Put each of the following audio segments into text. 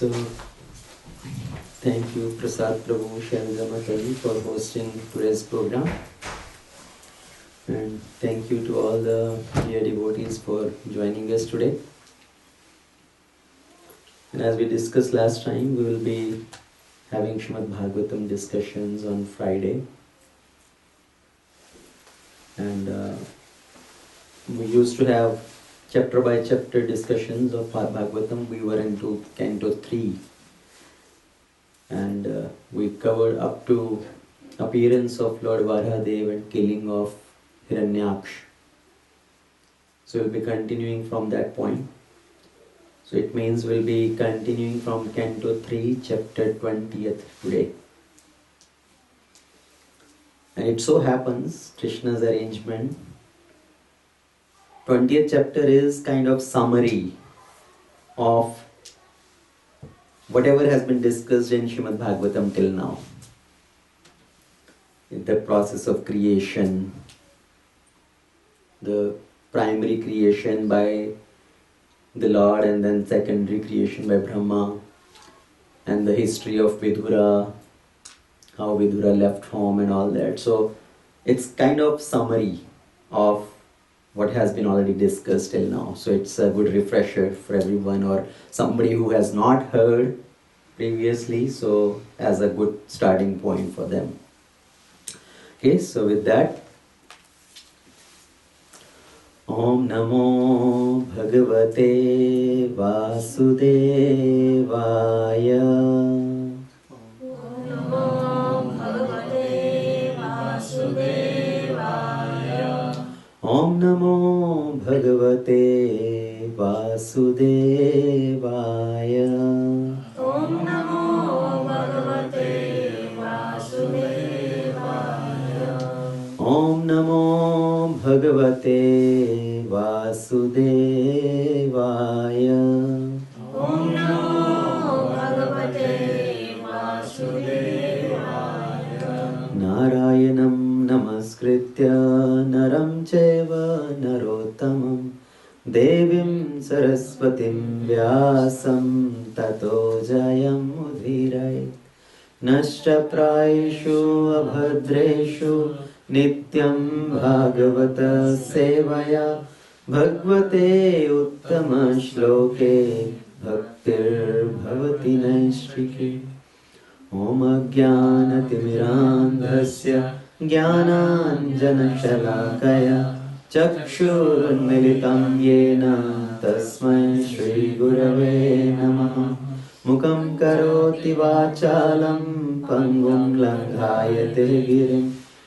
So, thank you Prasad Prabhu Shalja Mataji for hosting today's program. And thank you to all the dear devotees for joining us today. And as we discussed last time, we will be having Srimad Bhagavatam discussions on Friday. And we used to have chapter by chapter discussions of Bhagavatam. We were into Canto 3. And we covered up to appearance of Lord Varahadev and killing of Hiranyaksha. So we'll be continuing from that point. So it means we'll be continuing from Canto 3, chapter 20th today. And it so happens, Krishna's arrangement, 20th chapter is kind of summary of whatever has been discussed in Srimad Bhagavatam till now. In the process of creation, the primary creation by the Lord and then secondary creation by Brahma, and the history of Vidura, how Vidura left home and all that. So it's kind of summary of what has been already discussed till now. So it's a good refresher for everyone or somebody who has not heard previously, so as a good starting point for them. Okay, so with that, Om Namo Bhagavate Vasudevaya. Om Namo Bhagavate Vasudevaya. Om Namo Bhagavate Vasudevaya. Om Namo Bhagavate Vasudevaya. Om Namo Bhagavate Vasudevaya. Om Namo Bhagavate Vasudevaya. Narayanam Namaskritya Naram Cheva Narottamam Devim Saraswatim Vyasam Tato Jayam Udhiray Nashta Praishu Abhadreshu Nityam Bhagavata Sevaya Bhagavate Uttama Shloke Bhaktir Bhavati Naishrike Om Ajnanatimirandhasya Jnananjana Shalakaya Chakshurunmilitam Yena Tasmai Shri Gurave Namaha Mukam Karoti Vachalam Pangum Langhayate Girim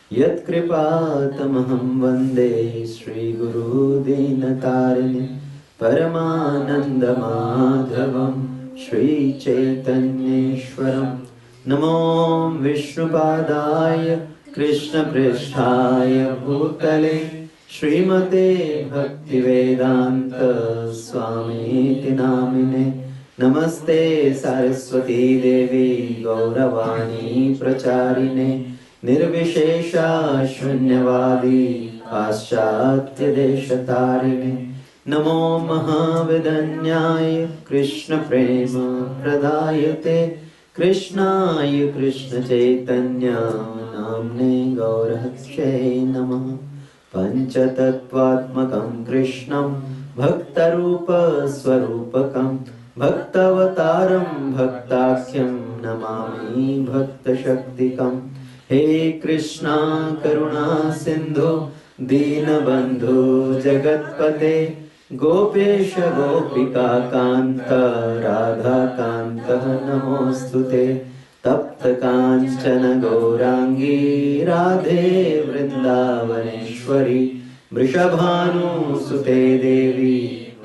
Yat Kripatamaham Vande Shri Guru Dinatarini Paramananda Madhavam Shri Chaitanyeshwaram Namo Vishnupadaya Krishna Pristhaya Bhutale Srimate Bhaktivedanta Swamiti Namine Namaste Saraswati Devi Gauravani Pracharine Nirvishesha Shunyavadi Paschatya Deshatarine Namo Mahavidanyaya Krishna Prema Pradayate Krishnaya Krishna Chaitanya Namne Gaurakshe Namaha Panchatattvatmakam Krishnam Bhaktarupa Swarupakam Bhaktavataram Bhaktakyam Namami Bhaktashaktikam He Krishna Karuna Sindhu Deenabandhu Jagatpate Gopesha Gopika Kanta Radha Kanta Namostute Tapta Kanchana Gaurangi Radhe Vrindavaneshwari Vrishabhanu Sute Devi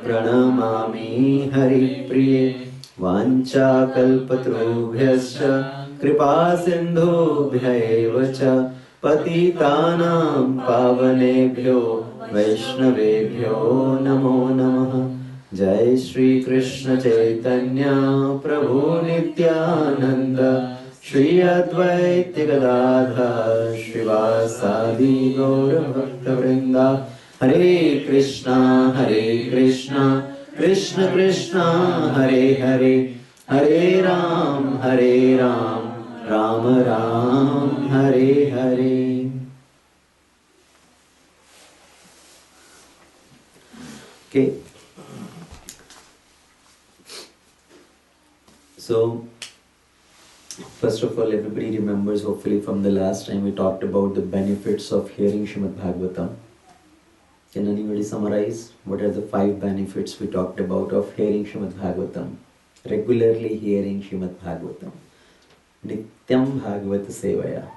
Pranamami Hari Priye Vancha Kalpatrubhyascha Kripa Sindhubhya eva cha Patitanam Pavanebhyo Vaishnavebhyo Namo Namaha Jai Shri Krishna Chaitanya Prabhu Nityananda Shri Advaita Gadadhar Shrivasadi Gaura Bhakta Vrinda Hare Krishna Krishna Krishna Hare Hare Hare Ram, Hare Ram, Ram Ram, Hare Hare. Okay. So, first of all, everybody remembers, hopefully, from the last time we talked about the benefits of hearing Srimad Bhagavatam. Can anybody summarize what are the 5 benefits we talked about of hearing Srimad Bhagavatam? Regularly hearing Srimad Bhagavatam. Nityam Bhagavata Sevaya.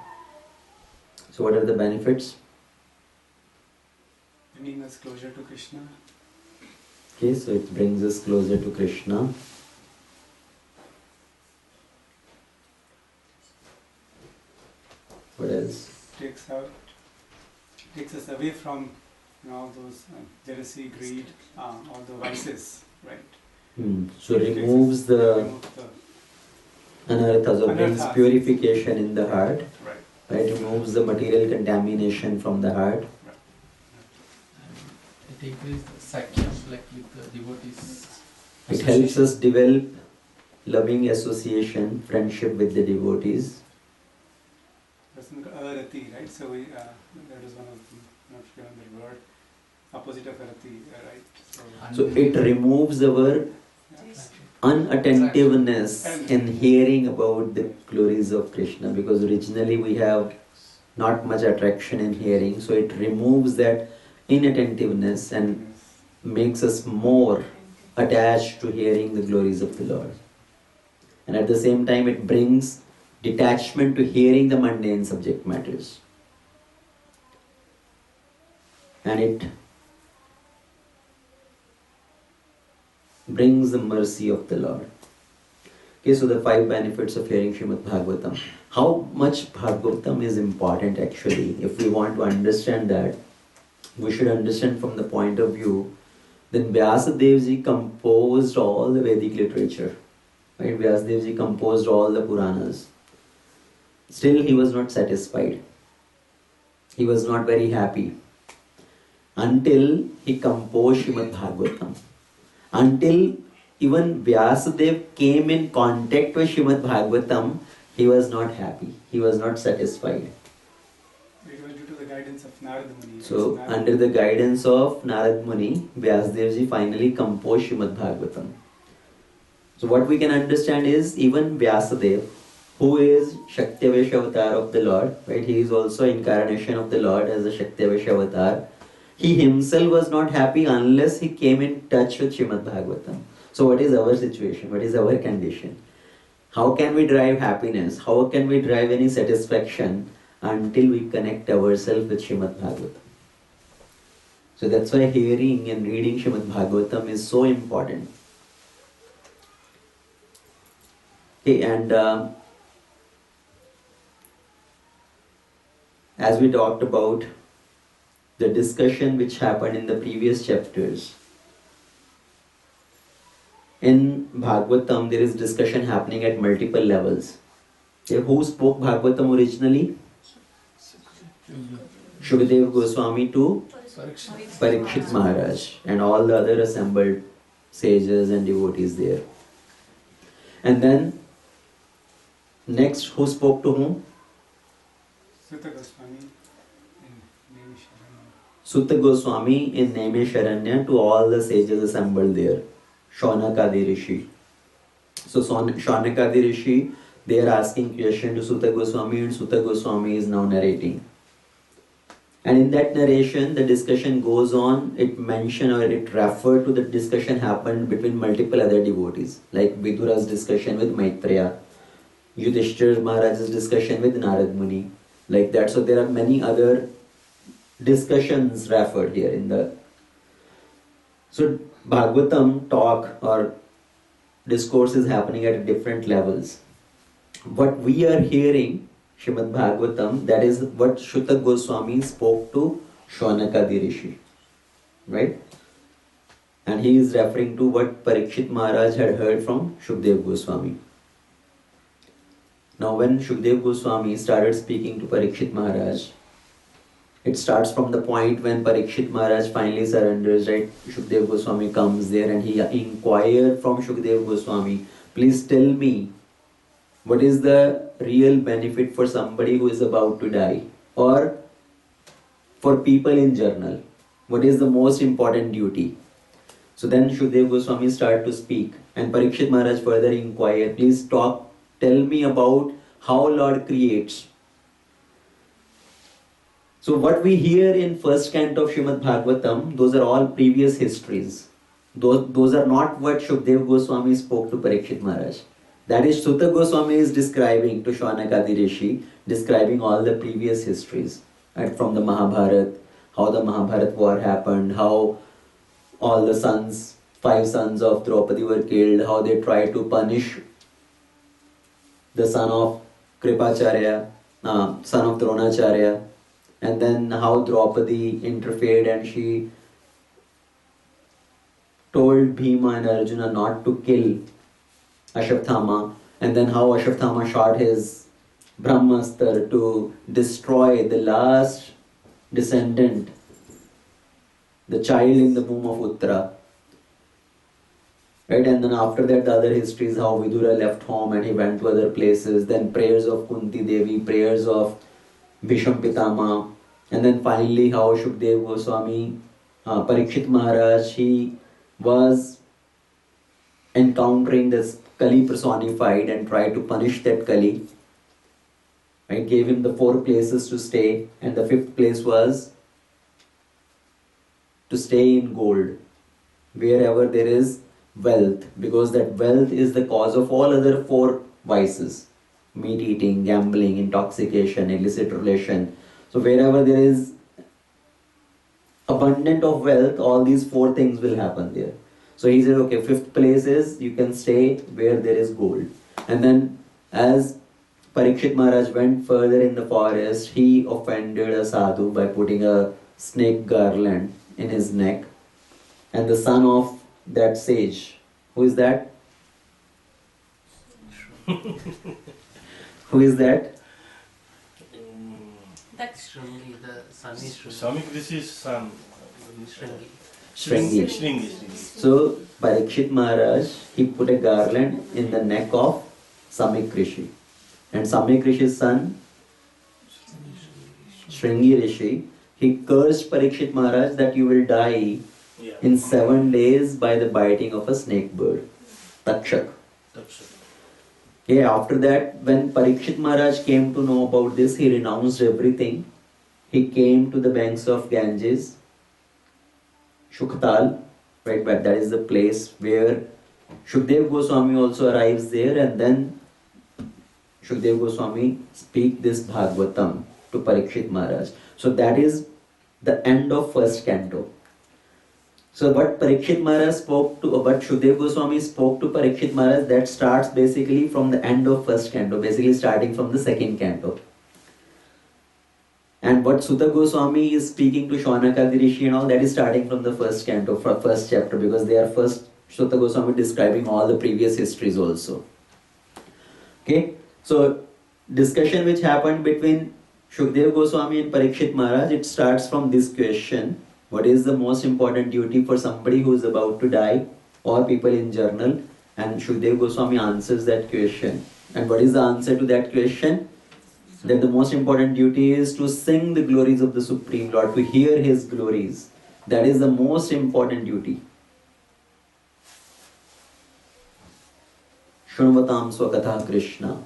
So what are the benefits? Bringing us closer to Krishna. Okay, so it brings us closer to Krishna. What else? Takes us away from all those jealousy, greed, all the vices, right? So removes the anarthas, or brings purification in the heart. Right, removes the material contamination from the heart. It increases sakyam, like with the devotees. It helps us develop loving association, friendship with the devotees. Arati, right? So that is one of the, not sure on the word, opposite of arati, right? So it removes our unattentiveness in hearing about the glories of Krishna, because originally we have not much attraction in hearing, so it removes that inattentiveness and makes us more attached to hearing the glories of the Lord. And at the same time it brings detachment to hearing the mundane subject matters. And it brings the mercy of the Lord. Okay, so the 5 benefits of hearing Srimad Bhagavatam. How much Bhagavatam is important actually? If we want to understand that, we should understand from the point of view that Vyasadevji composed all the Vedic literature. Right? Vyasadevji composed all the Puranas. Still he was not satisfied. He was not very happy until he composed Srimad Bhagavatam. Until even Vyasadeva came in contact with Srimad Bhagavatam, he was not happy. He was not satisfied. It was due to the guidance of Narada Muni. So, under the guidance of Narada Muni, Vyasadevji finally composed Srimad Bhagavatam. So, what we can understand is even Vyasadeva, who is Shakti avatar of the Lord, right? He is also incarnation of the Lord as a Shakti avatar. He himself was not happy unless he came in touch with Srimad Bhagavatam. So what is our situation? What is our condition? How can we drive happiness? How can we drive any satisfaction until we connect ourselves with Srimad Bhagavatam? So that's why hearing and reading Srimad Bhagavatam is so important. Okay, and as we talked about the discussion which happened in the previous chapters, in Bhagavatam there is discussion happening at multiple levels. Okay, who spoke Bhagavatam originally? Shukadeva Goswami to Parikshit Maharaj and all the other assembled sages and devotees there. And then next, who spoke to whom? Sutta Goswami in Nemi Sharanya. Sutta Goswami in Nemi Sharanya to all the sages assembled there. Shaunakadi Rishi. So Shaunakadi Rishi, they are asking question to Sutta Goswami, and Sutta Goswami is now narrating. And in that narration, the discussion goes on. It mentioned or it referred to the discussion happened between multiple other devotees, like Vidura's discussion with Maitreya, Yudhishthira Maharaj's discussion with Narad Muni, like that. So there are many other discussions referred here in the. So Bhagavatam talk or discourse is happening at different levels. What we are hearing, Srimad Bhagavatam, that is what Sutta Goswami spoke to Shaunakadi Rishi. Right? And he is referring to what Parikshit Maharaj had heard from Shukdev Goswami. Now when Shukdev Goswami started speaking to Parikshit Maharaj, it starts from the point when Parikshit Maharaj finally surrenders, right? Shukdev Goswami comes there and he inquired from Shukdev Goswami please tell me what is the real benefit for somebody who is about to die, or for people in general. What is the most important duty? So then Shukdev Goswami started to speak, and Parikshit Maharaj further inquired, please tell me about how Lord creates. So what we hear in first canto of Srimad Bhagavatam, those are all previous histories. Those are not what Shukdev Goswami spoke to Parikshit Maharaj. That is, Sutta Goswami is describing to Shaunakadi Rishi, describing all the previous histories, right, from the Mahabharata, how the Mahabharata war happened, how all the sons, 5 sons of Draupadi were killed, how they tried to punish the son of Kripacharya, son of Dronacharya, and then how Draupadi interfered and she told Bhima and Arjuna not to kill Ashwatthama, and then how Ashwatthama shot his Brahmastra to destroy the last descendant, the child in the womb of Uttara. Right? And then after that, the other histories, how Vidura left home and he went to other places, then prayers of Kunti Devi, prayers of Bhisham Pitama, and then finally how Shukdev Goswami, Parikshit Maharaj, he was encountering this Kali personified and tried to punish that Kali. Right? Gave him the 4 places to stay, and the 5th place was to stay in gold, wherever there is wealth, because that wealth is the cause of all other 4 vices: meat eating, gambling, intoxication, illicit relation. So wherever there is abundant of wealth, all these 4 things will happen there. So he said, okay, 5th place is you can stay where there is gold. And then as Parikshit Maharaj went further in the forest, he offended a sadhu by putting a snake garland in his neck. And the son of that sage, who is that? Who is that? That's Shringi, the son is Shringi. Samik, this is son. Shringi. Shringi. Shringi. So Parikshit Maharaj, he put a garland in the neck of Samik Rishi. And Samik Rishi's son, Shringi Rishi, he cursed Parikshit Maharaj that you will die in 7 days by the biting of a snake bird. Takshak. Okay, after that, when Parikshit Maharaj came to know about this, he renounced everything. He came to the banks of Ganges, Shuktal, right, but that is the place where Shukdev Goswami also arrives there, and then Shukdev Goswami speak this Bhagavatam to Parikshit Maharaj. So that is the end of first canto. So what Parikshit Maharaj spoke to, what Shukdev Goswami spoke to Parikshit Maharaj, that starts basically from the end of first canto, basically starting from the second canto. And what Sutta Goswami is speaking to Shaunakadi Rishi and all, that is starting from the first canto, from first chapter, because they are first Sutta Goswami describing all the previous histories also. Okay, so discussion which happened between Shukdev Goswami and Parikshit Maharaj, it starts from this question: what is the most important duty for somebody who is about to die, or people in general? And Shukdev Goswami answers that question. And what is the answer to that question? That the most important duty is to sing the glories of the Supreme Lord, to hear His glories. That is the most important duty. Shunvatam Swakatha Krishna.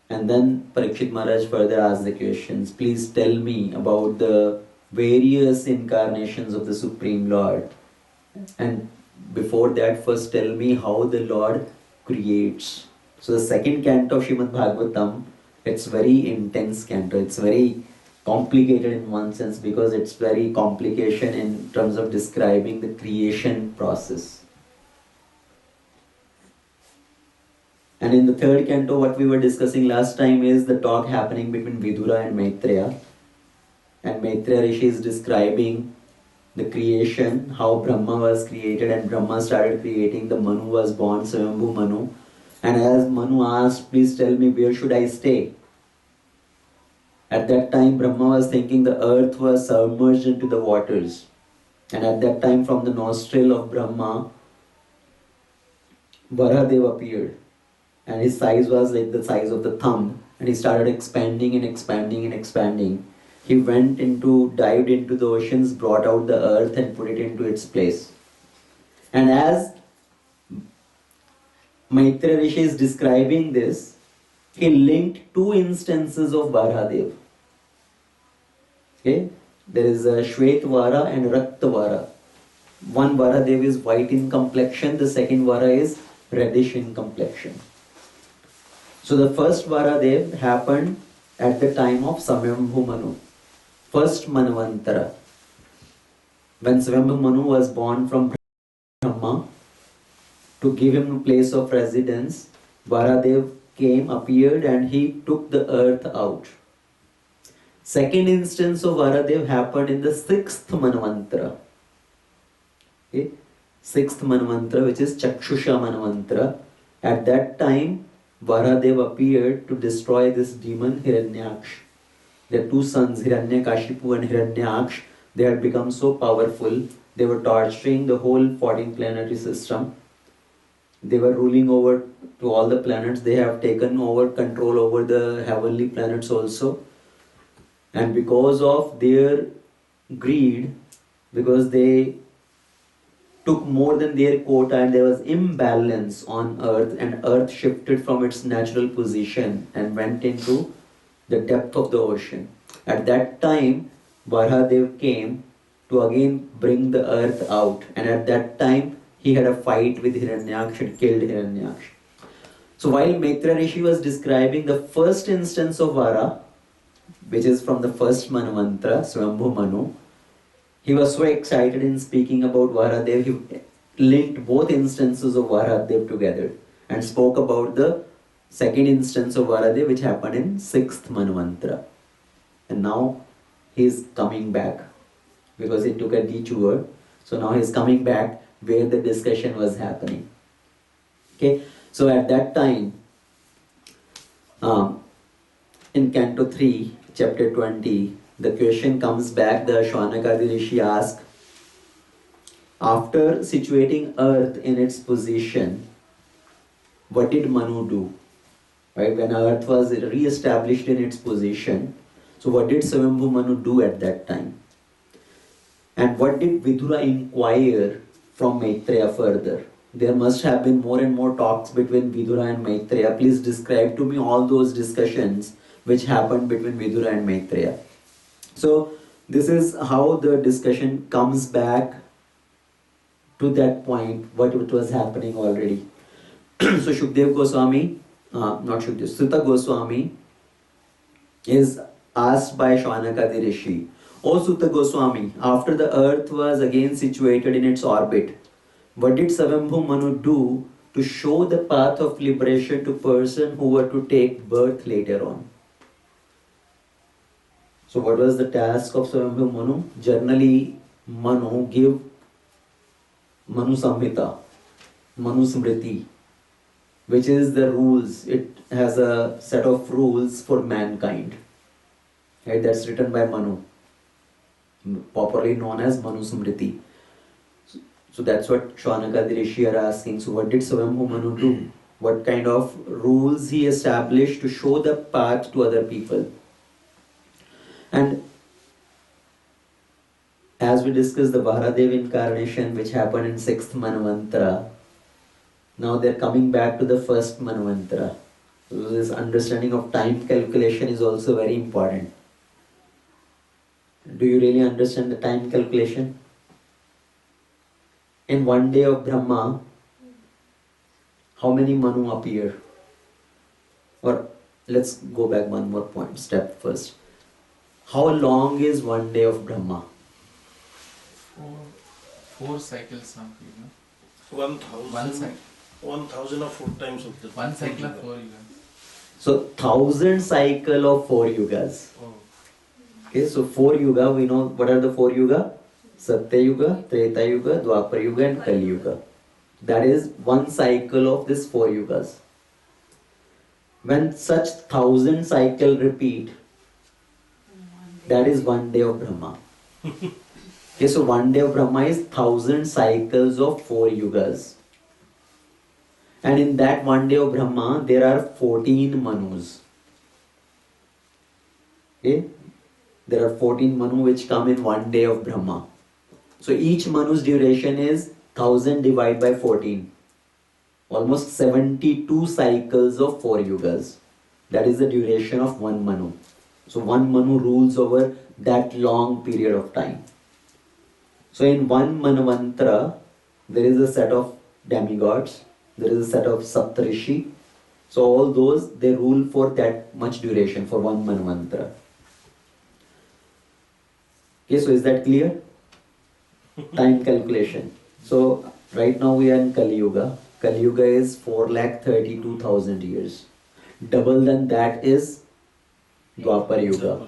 And then Parikshit Maharaj further asks the questions. Please tell me about the various incarnations of the Supreme Lord. And before that, first tell me how the Lord creates. So the second canto of Srimad Bhagavatam, it's very intense canto. It's very complicated in one sense, because it's very complication in terms of describing the creation process. And in the third canto, what we were discussing last time is the talk happening between Vidura and Maitreya. And Maitreya Rishi is describing the creation, how Brahma was created, and Brahma started creating. The Manu was born, Swayambhu Manu. And as Manu asked, please tell me, where should I stay? At that time, Brahma was thinking the earth was submerged into the waters. And at that time, from the nostril of Brahma, Varahadev appeared, and his size was like the size of the thumb, and he started expanding and expanding and expanding. He dived into the oceans, brought out the earth and put it into its place. And as Maitreya Rishi is describing this, he linked two instances of Varahadev. Okay? There is a Shvetvara and Raktvara. One Varahadev is white in complexion, the second Vara is reddish in complexion. So the first Varahadev happened at the time of Swayambhu Manu, first Manvantara. When Swayambhu Manu was born from Brahma, to give him a place of residence, Varahadev appeared and he took the earth out. Second instance of Varahadev happened in the sixth Manvantara. Okay? Sixth Manvantara, which is Chakshusha Manvantara. At that time, Varahadev appeared to destroy this demon Hiranyaksh. Their two sons, Hiranyakashipu and Hiranyaksh, they had become so powerful, they were torturing the whole 14 planetary system. They were ruling over to all the planets. They have taken over control over the heavenly planets also. And because of their greed, because they took more than their quota and there was imbalance on earth, and earth shifted from its natural position and went into the depth of the ocean. At that time, Varahadev came to again bring the earth out, and at that time he had a fight with Hiranyaksh and killed Hiranyaksh. So while Maitreya Rishi was describing the first instance of Vara, which is from the first Manvantara, Swayambhu Manu, he was so excited in speaking about Varahadev, he linked both instances of Varahadev together and spoke about the second instance of Varahadev which happened in 6th Manvantara. And now he is coming back because he took a detour. So now he is coming back where the discussion was happening. Okay, so at that time, in Canto 3, Chapter 20, the question comes back. The Shwanakadi Rishi asks, after situating earth in its position, what did Manu do? Right, when earth was re-established in its position, so what did Swayambhu Manu do at that time? And what did Vidura inquire from Maitreya further? There must have been more and more talks between Vidura and Maitreya. Please describe to me all those discussions which happened between Vidura and Maitreya. So this is how the discussion comes back to that point, what was happening already. So Shukdev Goswami, Sutta Goswami is asked by Shwanakadi Rishi, O Sutta Goswami, after the earth was again situated in its orbit, what did Swayambhu Manu do to show the path of liberation to person who were to take birth later on? So what was the task of Swayambhu Manu? Generally, Manu give Manu Samhita, Manu Smriti, which is the rules. It has a set of rules for mankind. Right? That's written by Manu, popularly known as Manu Smriti. So that's what Shwanakadi Rishi are asking. So what did Swayambhu Manu do? What kind of rules he established to show the path to other people? And as we discussed the Varahadev incarnation which happened in 6th Manvantara, now they're coming back to the 1st Manvantara. So this understanding of time calculation is also very important. Do you really understand the time calculation? In one day of Brahma, how many Manu appear? Or let's go back one more step first. How long is one day of Brahma? Four cycles of yuga. 1,000. One cycle. 1,000 or 4 times of the One cycle of 4 yugas. So 1,000 cycle of 4 yugas. Oh. Okay, so 4 yuga, we know what are the 4 yuga? Satya Yuga, Treta Yuga, Dwapar Yuga and Kali Yuga. That is one cycle of these 4 yugas. When such 1,000 cycle repeat, that is one day of Brahma. Okay, so one day of Brahma is 1,000 cycles of 4 yugas. And in that one day of Brahma, there are 14 Manus. Okay? There are 14 Manu which come in one day of Brahma. So each Manu's duration is 1000 divided by 14. Almost 72 cycles of 4 yugas. That is the duration of one Manu. So one Manu rules over that long period of time. So in one Manvantara, there is a set of demigods, there is a set of Saptarishi. So all those, they rule for that much duration, for one Manvantara. Okay, so is that clear? Time calculation. So right now we are in Kali Yuga. Kali Yuga is 4,32,000 years. Double than that is Dwapar Yuga.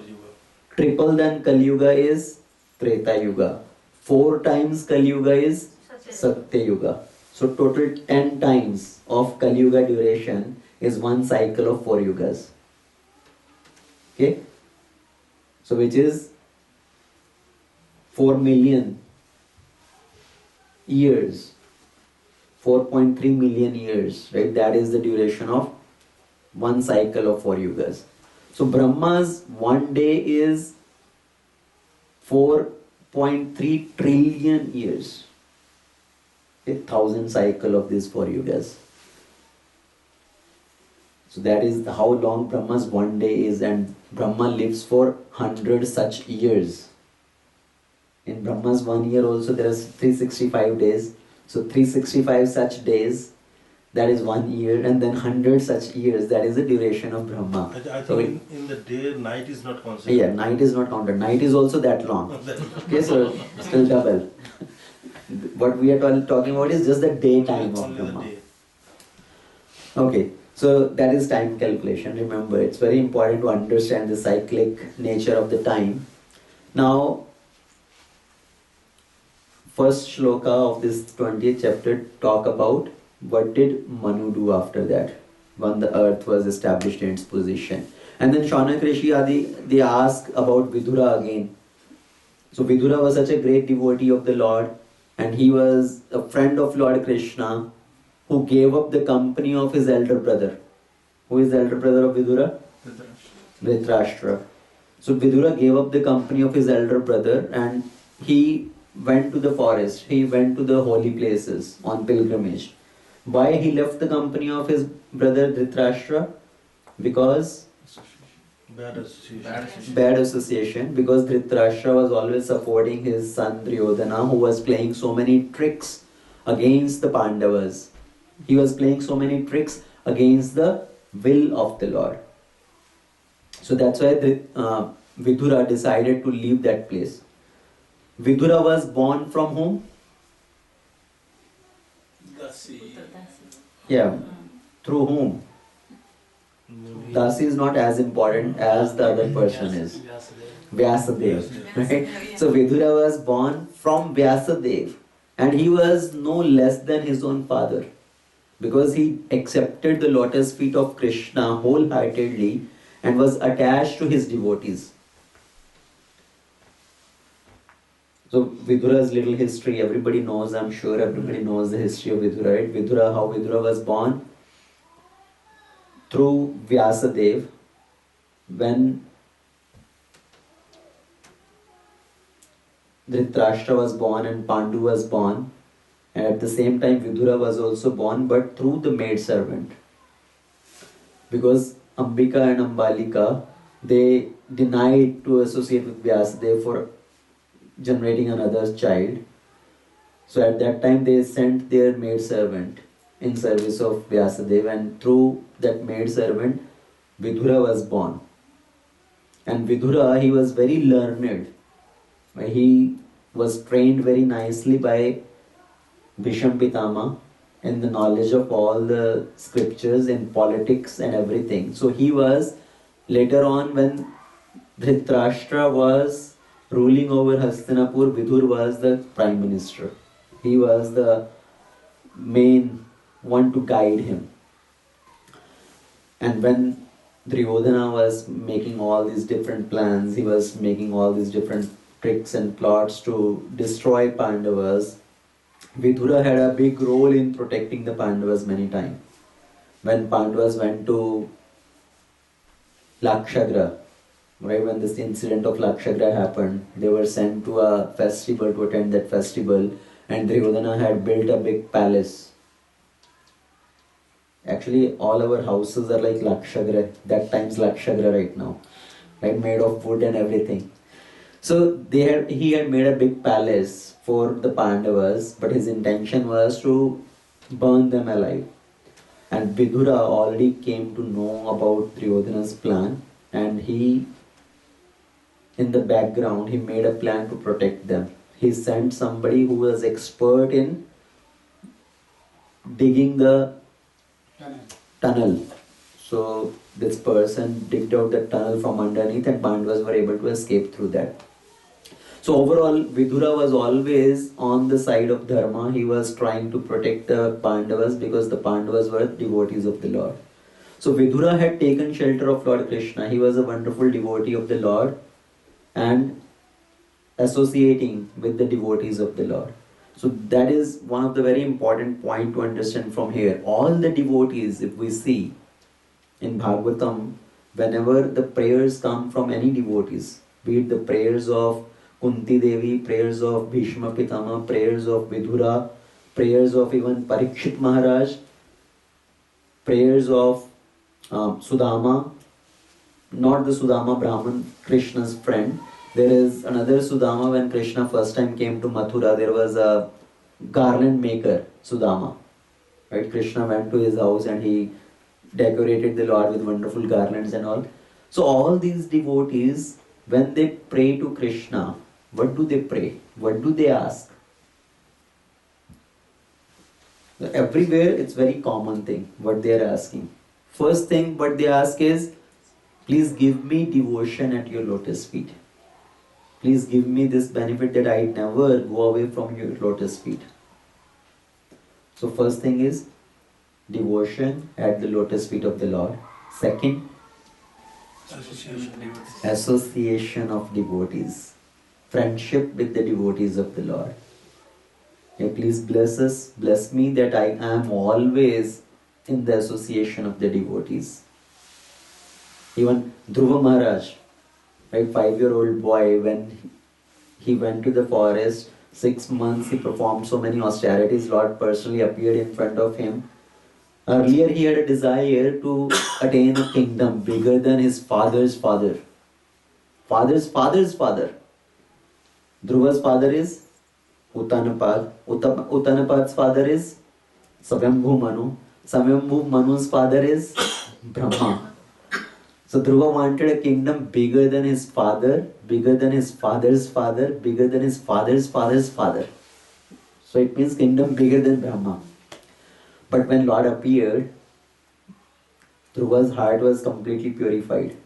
Triple than Kali Yuga is Treta Yuga. 4 times Kali Yuga is Satya Yuga. So total 10 times of Kali Yuga duration is one cycle of 4 yugas. Okay? So which is 4 million years. 4.3 million years, right? That is the duration of one cycle of 4 yugas. So Brahma's one day is 4.3 trillion years. 1,000 cycle of these 4 yugas. So that is how long Brahma's one day is, and Brahma lives for 100 such years. In Brahma's 1 year also there are 365 days. So 365 such days, that is 1 year, and then 100 such years, that is the duration of Brahma. I So think in the day, night is not considered. yeah, night is not counted. Night is also that long. Okay, so still double. What we are talking about is just the daytime of Only the Brahma. day. Okay, so that is time calculation. Remember, it's very important to understand the cyclic nature of the time. Now, first shloka of this 20th chapter talk about what did Manu do after that, when the earth was established in its position. And then Shaunak Rishi Adi, they ask about Vidura again. So Vidura was such a great devotee of the Lord, and he was a friend of Lord Krishna, who gave up the company of his elder brother. Who is the elder brother of Vidura? Dhritarashtra. So Vidura gave up the company of his elder brother, and he went to the forest. He went to the holy places on pilgrimage. Why he left the company of his brother Dhritarashtra? Because Bad association. bad association, because Dhritarashtra was always supporting his son Duryodhana, who was playing so many tricks against the Pandavas. He was playing so many tricks against the will of the Lord. So that's why Vidura decided to leave that place. Vidura was born from whom? Yeah, through whom? Dasi is not as important as the other person is. Vyasadeva. Right? So Vidura was born from Vyasadeva, and he was no less than his own father, because he accepted the lotus feet of Krishna wholeheartedly and was attached to his devotees. So Vidura's little history, everybody knows, I'm sure everybody knows the history of Vidura, right? Vidura, how Vidura was born through Vyasadeva. When Dhritarashtra was born and Pandu was born, and at the same time Vidura was also born, but through the maid servant. Because Ambika and Ambalika, they denied to associate with Vyasadeva for generating another child. So at that time they sent their maid servant in service of Vyasadeva, and through that maid servant Vidura was born. And Vidura, he was very learned. He was trained very nicely by Bhisham Pitama in the knowledge of all the scriptures in politics and everything. So he was, later on when Dhritarashtra was ruling over Hastinapur, Vidur was the prime minister. He was the main one to guide him. And when Duryodhana was making all these different plans, he was making all these different tricks and plots to destroy Pandavas, Vidura had a big role in protecting the Pandavas many times. When Pandavas went to Lakshagra, right, when this incident of Lakshagra happened, they were sent to a festival to attend that festival, and Duryodhana had built a big palace. Actually, all our houses are like Lakshagra, that time's Lakshagra right now, right, made of wood and everything. So he had made a big palace for the Pandavas, but his intention was to burn them alive. And Vidura already came to know about Duryodhana's plan, and he, in the background, he made a plan to protect them. He sent somebody who was expert in digging the tunnel. So this person digged out the tunnel from underneath, and Pandavas were able to escape through that. So overall, Vidura was always on the side of Dharma. He was trying to protect the Pandavas because the Pandavas were devotees of the Lord. So Vidura had taken shelter of Lord Krishna. He was a wonderful devotee of the Lord and associating with the devotees of the Lord. So that is one of the very important point to understand from here. All the devotees, if we see in Bhagavatam, whenever the prayers come from any devotees, be it the prayers of Kunti Devi, prayers of Bhishma Pitama, prayers of Vidura, prayers of even Parikshit Maharaj, prayers of Sudama, not the Sudama Brahman, Krishna's friend. There is another Sudama. When Krishna first time came to Mathura, there was a garland maker, Sudama. Right? Krishna went to his house and he decorated the Lord with wonderful garlands and all. So all these devotees, when they pray to Krishna, what do they pray? What do they ask? Everywhere it's very common thing what they are asking. First thing what they ask is, please give me devotion at your lotus feet. Please give me this benefit that I never go away from your lotus feet. So first thing is devotion at the lotus feet of the Lord. Second, association of devotees. Friendship with the devotees of the Lord. Please bless us, bless me that I am always in the association of the devotees. Even Dhruva Maharaj, right, 5-year-old boy, when he went to the forest, 6 months he performed so many austerities, Lord personally appeared in front of him. Earlier he had a desire to attain a kingdom bigger than his father's father. Father's father's father. Dhruva's father is Uttanapad. Uttanapad's father is Swayambhu Manu. Swayambhu Manu's father is Brahma. So Dhruva wanted a kingdom bigger than his father, bigger than his father's father, bigger than his father's father's father. So it means kingdom bigger than Brahma. But when Lord appeared, Dhruva's heart was completely purified.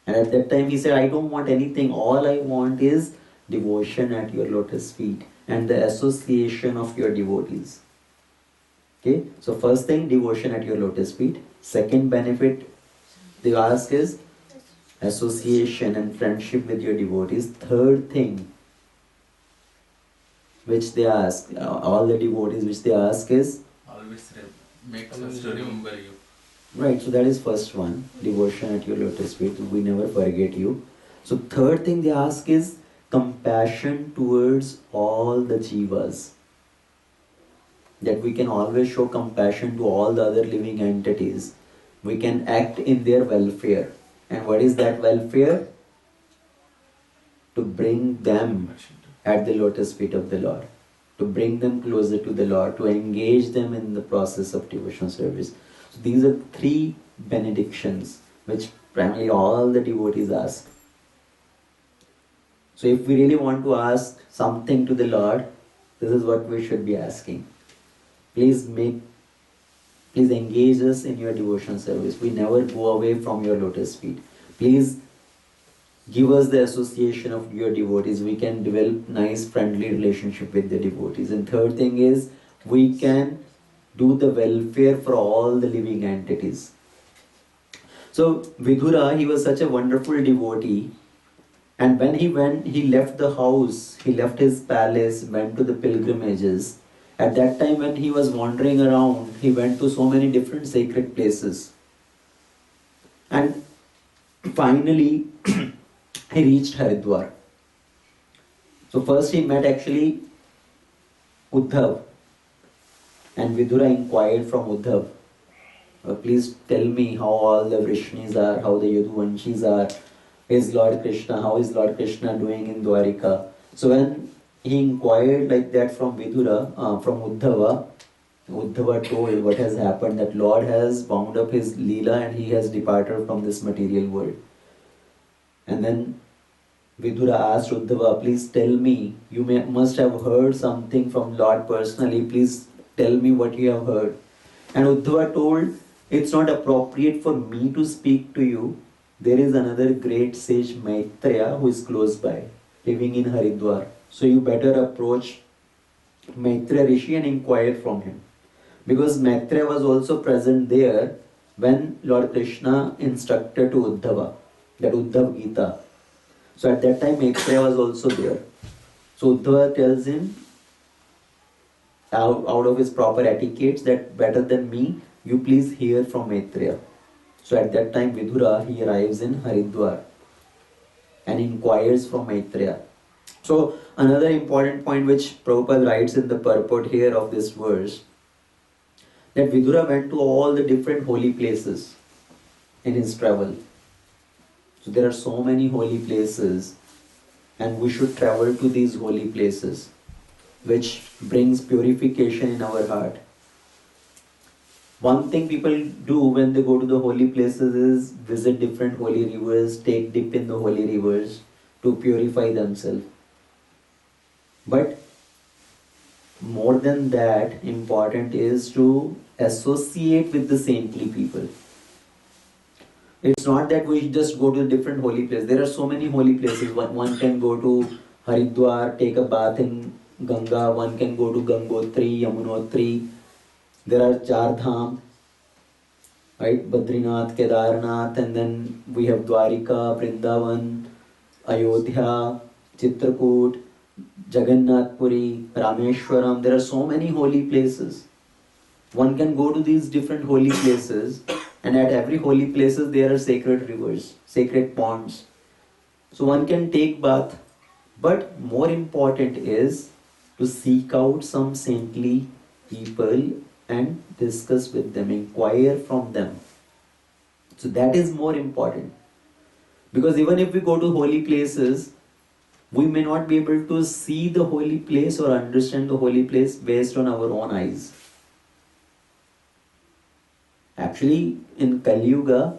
And at that time he said, I don't want anything. All I want is devotion at your lotus feet and the association of your devotees. Okay, so first thing, devotion at your lotus feet. Second benefit they ask is association and friendship with your devotees. Third thing which they ask, all the devotees which they ask is Always makes us to remember you. right, so that is first one, devotion at your lotus feet, we never forget you. So third thing they ask is compassion towards all the jivas. That we can always show compassion to all the other living entities. We can act in their welfare. And what is that welfare? To bring them at the lotus feet of the Lord. To bring them closer to the Lord. To engage them in the process of devotional service. So these are 3 benedictions which primarily all the devotees ask. So if we really want to ask something to the Lord, this is what we should be asking. Please engage us in your devotional service. We never go away from your lotus feet. Please give us the association of your devotees. We can develop nice friendly relationship with the devotees. And third thing is, we can do the welfare for all the living entities. So Vidura, he was such a wonderful devotee. And when he left the house, he left his palace, went to the pilgrimages. At that time when he was wandering around, he went to so many different sacred places. And finally, he reached Haridwar. So first he met actually Uddhav, and Vidura inquired from Uddhav, please tell me how all the Vrishnis are, how the Yaduvanshis are, is Lord Krishna, how is Lord Krishna doing in Dwarika? So when he inquired like that from Vidura, from Uddhava, Uddhava told what has happened, that Lord has wound up his Leela and he has departed from this material world. And then Vidura asked Uddhava, please tell me, you must have heard something from Lord personally, please tell me what you have heard. And Uddhava told, it's not appropriate for me to speak to you. There is another great sage Maitreya who is close by, living in Haridwar. So you better approach Maitreya Rishi and inquire from him. Because Maitreya was also present there when Lord Krishna instructed to Uddhava, that Uddhav Gita. So at that time Maitreya was also there. So Uddhava tells him, out of his proper etiquettes, that better than me, you please hear from Maitreya. So at that time Vidura, he arrives in Haridwar and inquires from Maitreya. So another important point which Prabhupada writes in the purport here of this verse, that Vidura went to all the different holy places in his travel. So there are so many holy places, and we should travel to these holy places, which brings purification in our heart. One thing people do when they go to the holy places is visit different holy rivers, take dip in the holy rivers to purify themselves. But more than that, important is to associate with the saintly people. It's not that we just go to different holy places. There are so many holy places. One can go to Haridwar, take a bath in Ganga. One can go to Gangotri, Yamunotri. There are Char Dham, right? Badrinath, Kedarnath, and then we have Dwarika, Vrindavan, Ayodhya, Chitrakoot, Jagannath Puri, Rameshwaram. There are so many holy places. One can go to these different holy places, and at every holy places there are sacred rivers, sacred ponds. So one can take bath, but more important is to seek out some saintly people and discuss with them, inquire from them. So that is more important. Because even if we go to holy places, we may not be able to see the holy place or understand the holy place based on our own eyes. Actually, in Kali Yuga,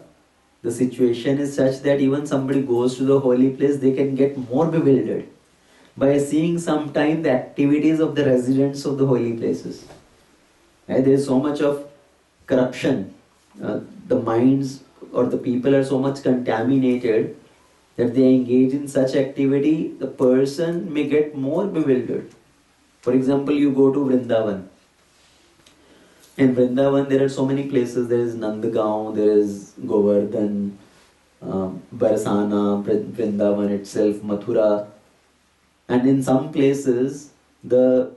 the situation is such that even somebody goes to the holy place, they can get more bewildered by seeing sometime the activities of the residents of the holy places. There is so much of corruption. The minds or the people are so much contaminated that they engage in such activity, the person may get more bewildered. For example, you go to Vrindavan. In Vrindavan, there are so many places. There is Nandgaon, there is Govardhan, Barsana, Vrindavan itself, Mathura. And in some places, the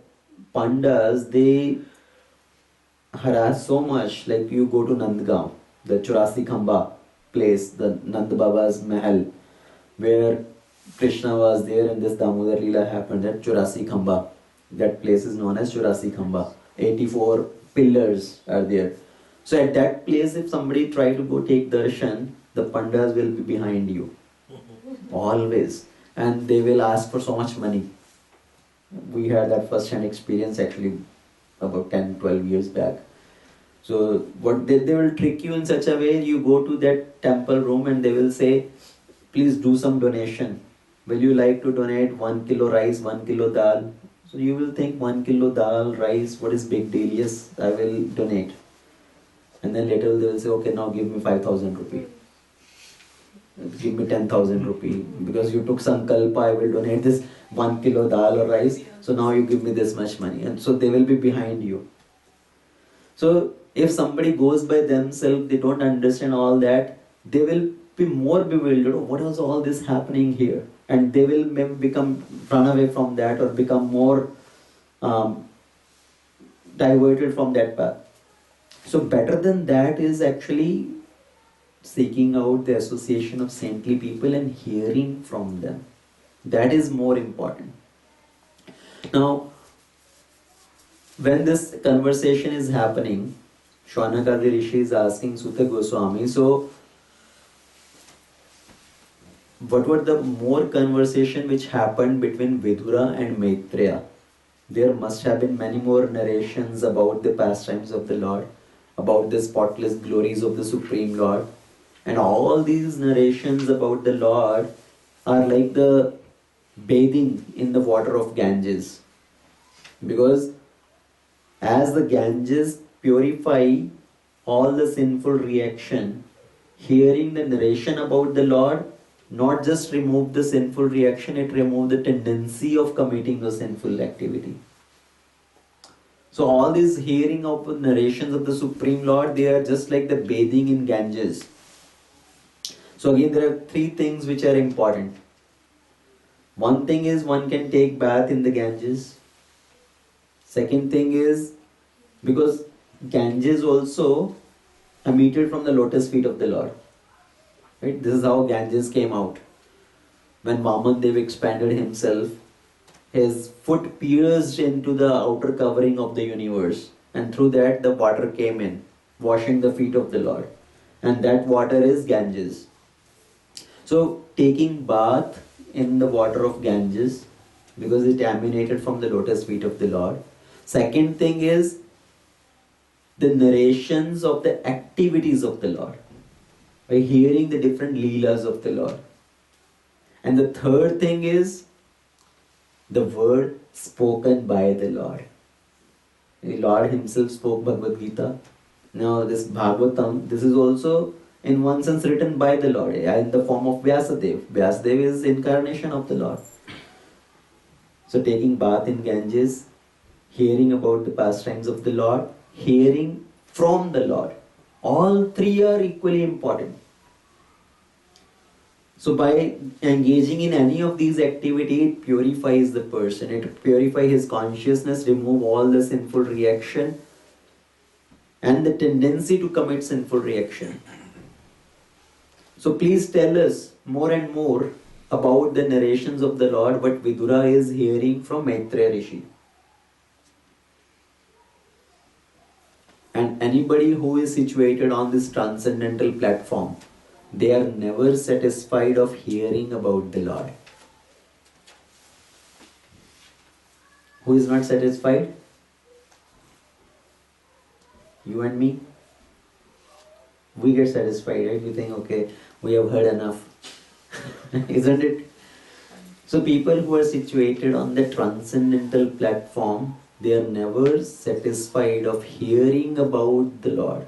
Pandas, they harass so much. Like you go to Nandgaon, the Churasi Khamba place, the Nand Baba's Mahal, where Krishna was there and this Damodar Leela happened, that Churasi Khamba. That place is known as Churasi Khamba. 84 pillars are there. So at that place, if somebody try to go take darshan, the pandas will be behind you. Always. And they will ask for so much money. We had that first hand experience actually about 10-12 years back. So what they will trick you in such a way, you go to that temple room and they will say, please do some donation. Will you like to donate 1 kilo rice, 1 kilo dal? So you will think 1 kilo dal, rice, what is big deal? Yes, I will donate. And then later they will say, okay, now give me 5,000 rupee. Give me 10,000 rupee. Because you took sankalpa, I will donate this 1 kilo dal or rice. So now you give me this much money. And so they will be behind you. So if somebody goes by themselves, they don't understand all that, they will be more bewildered. Oh, what is all this happening here? And they will maybe run away from that or become more diverted from that path. So better than that is actually seeking out the association of saintly people and hearing from them. That is more important. Now, when this conversation is happening, Shaunakadi Rishi is asking Sutta Goswami, so what were the more conversation which happened between Vidura and Maitreya? There must have been many more narrations about the pastimes of the Lord, about the spotless glories of the Supreme Lord. And all these narrations about the Lord are like the bathing in the water of Ganges. Because as the Ganges purify all the sinful reaction, hearing the narration about the Lord not just remove the sinful reaction, it remove the tendency of committing the sinful activity. So all these hearing of narrations of the Supreme Lord, they are just like the bathing in Ganges. So again, there are three things which are important. One thing is one can take bath in the Ganges. Second thing is, because Ganges also emitted from the lotus feet of the Lord. Right? This is how Ganges came out. When Vaman Dev expanded himself, his foot pierced into the outer covering of the universe, and through that the water came in, washing the feet of the Lord. And that water is Ganges. So taking bath in the water of Ganges, because it emanated from the lotus feet of the Lord. Second thing is the narrations of the activities of the Lord, by hearing the different leelas of the Lord. And the third thing is the word spoken by the Lord. The Lord himself spoke Bhagavad Gita. Now this Bhagavatam, this is also in one sense written by the Lord, in the form of Vyasadeva. Vyasadeva is incarnation of the Lord. So taking bath in Ganges, hearing about the pastimes of the Lord, hearing from the Lord. All three are equally important. So by engaging in any of these activities, it purifies the person, it purifies his consciousness, remove all the sinful reaction and the tendency to commit sinful reaction. So please tell us more and more about the narrations of the Lord, what Vidura is hearing from Maitreya Rishi. And anybody who is situated on this transcendental platform, they are never satisfied of hearing about the Lord. Who is not satisfied? You and me? We get satisfied, right? We think, okay, we have heard enough. Isn't it? So people who are situated on the transcendental platform, they are never satisfied of hearing about the Lord.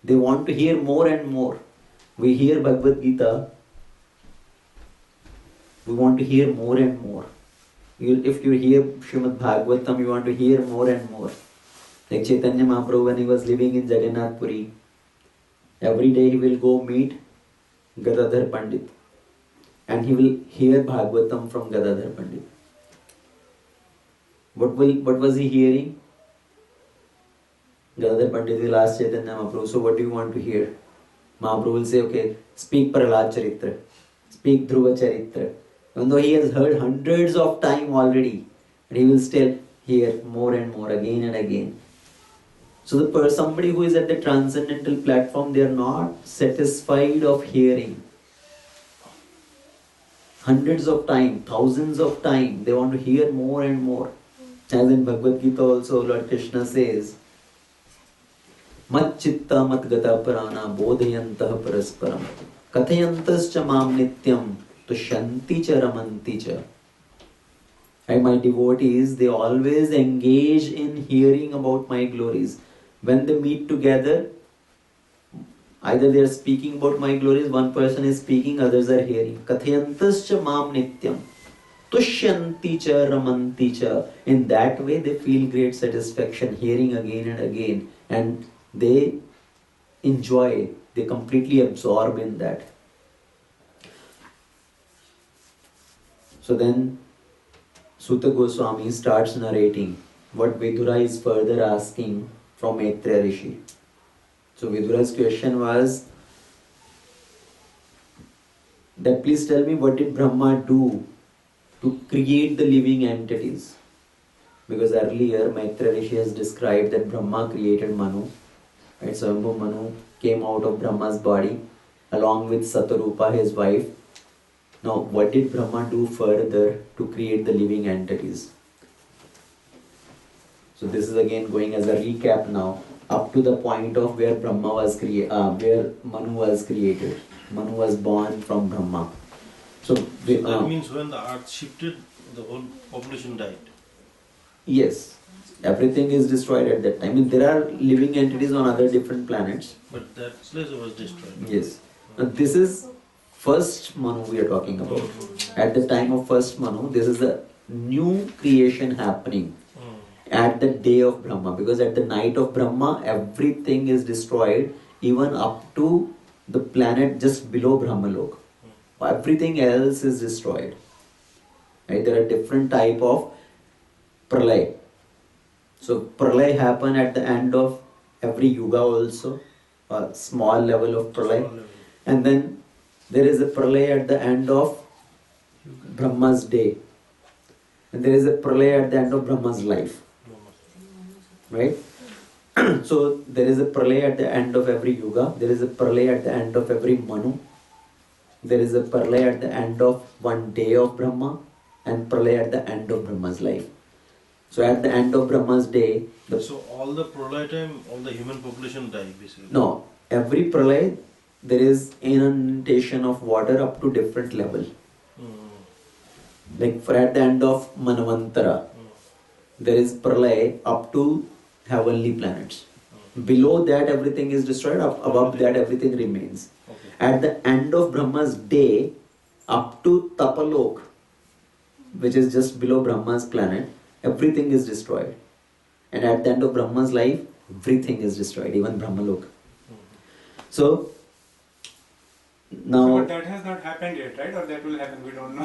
They want to hear more and more. We hear Bhagavad Gita, we want to hear more and more. If you hear Srimad Bhagavatam, you want to hear more and more. Like Chaitanya Mahaprabhu, when he was living in Jagannath Puri, every day he will go meet Gadadhar Pandit and he will hear Bhagavatam from Gadadhar Pandit. What was he hearing? Gadadhar Pandit will ask Chaitanya Mahaprabhu, so what do you want to hear? Mahaprabhu will say, okay, speak Prahlad Charitra, speak Dhruva Charitra. Even though he has heard hundreds of times already, and he will still hear more and more, again and again. So somebody who is at the transcendental platform, they are not satisfied of hearing. Hundreds of times, thousands of times, they want to hear more and more. As in Bhagavad Gita also, Lord Krishna says, Mat chitta mat gata prana bodhayantah parasparam kathayantascha mam nityam tushanti cha ramanti cha. And my devotees, they always engage in hearing about my glories. When they meet together, either they are speaking about my glories, one person is speaking, others are hearing. Kathayantascha mam nityam tushyanti cha ramanti cha. In that way they feel great satisfaction, hearing again and again. And they enjoy, they completely absorb in that. So then Sutta Goswami starts narrating what Vidura is further asking from Maitreya Rishi. So Vidura's question was that please tell me, what did Brahma do to create the living entities? Because earlier Maitreya Rishi has described that Brahma created Manu. Right? Swayambhu Manu came out of Brahma's body along with Satarupa, his wife. Now, what did Brahma do further to create the living entities? So this is again going as a recap now, up to the point of where where Manu was created. Manu was born from Brahma. So That means when the earth shifted, the whole population died. yes, everything is destroyed at that time. I mean, there are living entities on other different planets. But that place was destroyed. Yes. Now, this is first Manu we are talking about. At the time of first Manu, this is a new creation happening at the day of Brahma. Because at the night of Brahma, everything is destroyed, even up to the planet just below Brahmalok. Everything else is destroyed. Right? There are different type of pralay. So pralay happen at the end of every yuga also, a small level of pralay. And then there is a pralay at the end of Brahma's day. And there is a pralay at the end of Brahma's life. Right? So there is a pralay at the end of every yuga. There is a pralay at the end of every Manu. There is a pralay at the end of one day of Brahma. And pralay at the end of Brahma's life. So at the end of Brahma's day, So all the pralay time, all the human population died basically. no, every pralay there is inundation of water up to different level. Like for at the end of Manvantara, there is pralay up to heavenly planets. Below that everything is destroyed, above that everything remains. Okay. At the end of Brahma's day, up to Tapalok, which is just below Brahma's planet, everything is destroyed. And at the end of Brahma's life, everything is destroyed, even Brahmalok. So, now But that has not happened yet, right? Or that will happen, we don't know.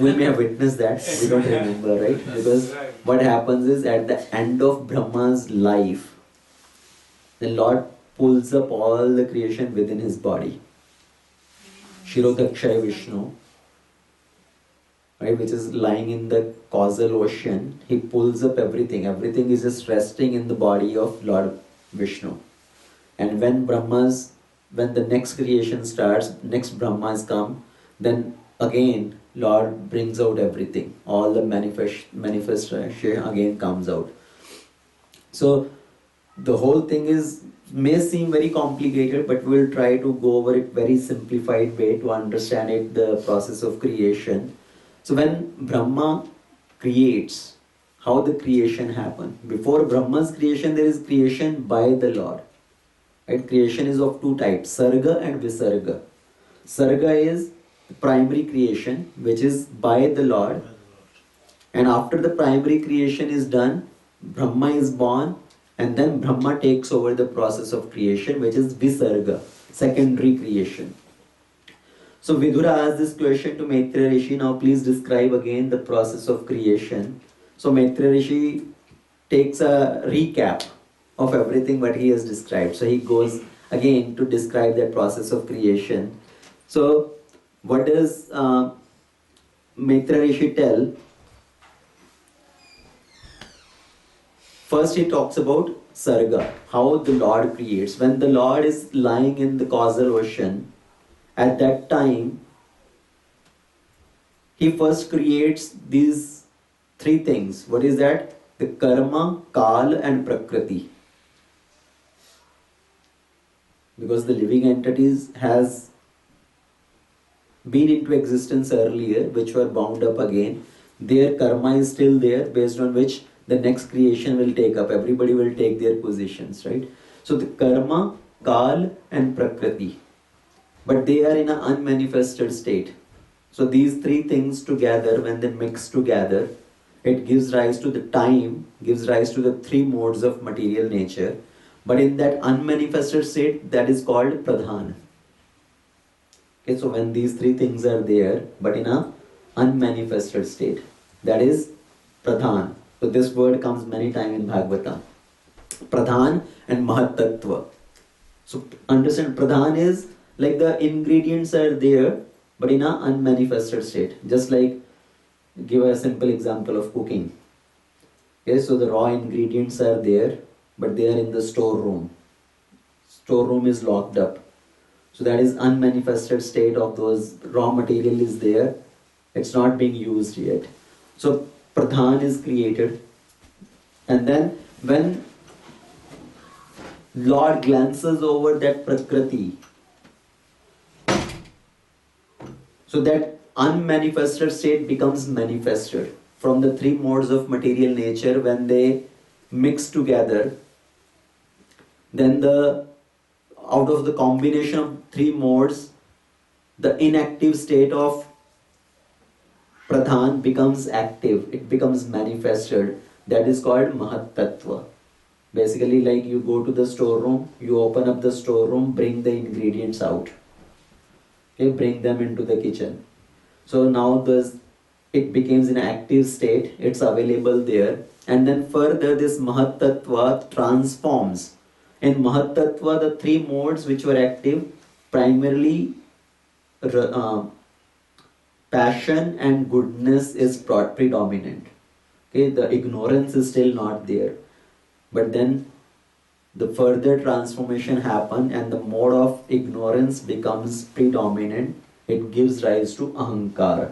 we may have witnessed that, we don't remember, right? Because Right. what happens is at the end of Brahma's life, the Lord pulls up all the creation within his body. Shirodakshaya Vishnu, right, which is lying in the causal ocean, he pulls up everything. Everything is just resting in the body of Lord Vishnu. And when the next creation starts, next Brahmas come, then again Lord brings out everything. All the manifestation again comes out. So the whole thing may seem very complicated, but we'll try to go over it very simplified way to understand it, the process of creation. So when Brahma creates, how the creation happened. Before Brahma's creation, there is creation by the Lord. Right? Creation is of two types, Sarga and Visarga. Sarga is primary creation, which is by the Lord. And after the primary creation is done, Brahma is born, and then Brahma takes over the process of creation, which is Visarga, secondary creation. So Vidura asked this question to Maitreya Rishi. Now please describe again the process of creation. So Maitreya Rishi takes a recap of everything what he has described. So he goes again to describe that process of creation. So what does Maitreya Rishi tell? First he talks about Sarga, how the Lord creates. When the Lord is lying in the causal ocean, at that time, he first creates these three things. What is that? The karma, kal and prakriti. Because the living entities has been into existence earlier, which were bound up again. Their karma is still there, based on which the next creation will take up. Everybody will take their positions, right? So the karma, kal and prakriti. But they are in an unmanifested state. So these three things together, when they mix together, it gives rise to the time, gives rise to the three modes of material nature. But in that unmanifested state, that is called pradhan. Okay, so when these three things are there, but in a unmanifested state, that is Pradhan. So this word comes many times in Bhagavatam. Pradhan and Mahatattva. So understand, Pradhan is like the ingredients are there, but in a unmanifested state. Just like, give a simple example of cooking. Okay, so the raw ingredients are there, but they are in the storeroom. Storeroom is locked up. So that is unmanifested state of those raw material is there. It's not being used yet. So Pradhan is created. And then when Lord glances over that Prakriti, so that unmanifested state becomes manifested. From the three modes of material nature, when they mix together, then out of the combination of three modes, the inactive state of Pradhan becomes active, it becomes manifested. That is called Mahat Tattva. Basically, like you go to the storeroom, you open up the storeroom, bring the ingredients out. Okay, bring them into the kitchen. So now it becomes in an active state, it's available there. And then further this Mahat Tattva transforms. In Mahat Tattva, the three modes which were active, primarily passion and goodness is predominant. Okay, the ignorance is still not there. But then the further transformation happens and the mode of ignorance becomes predominant. It gives rise to ahankara.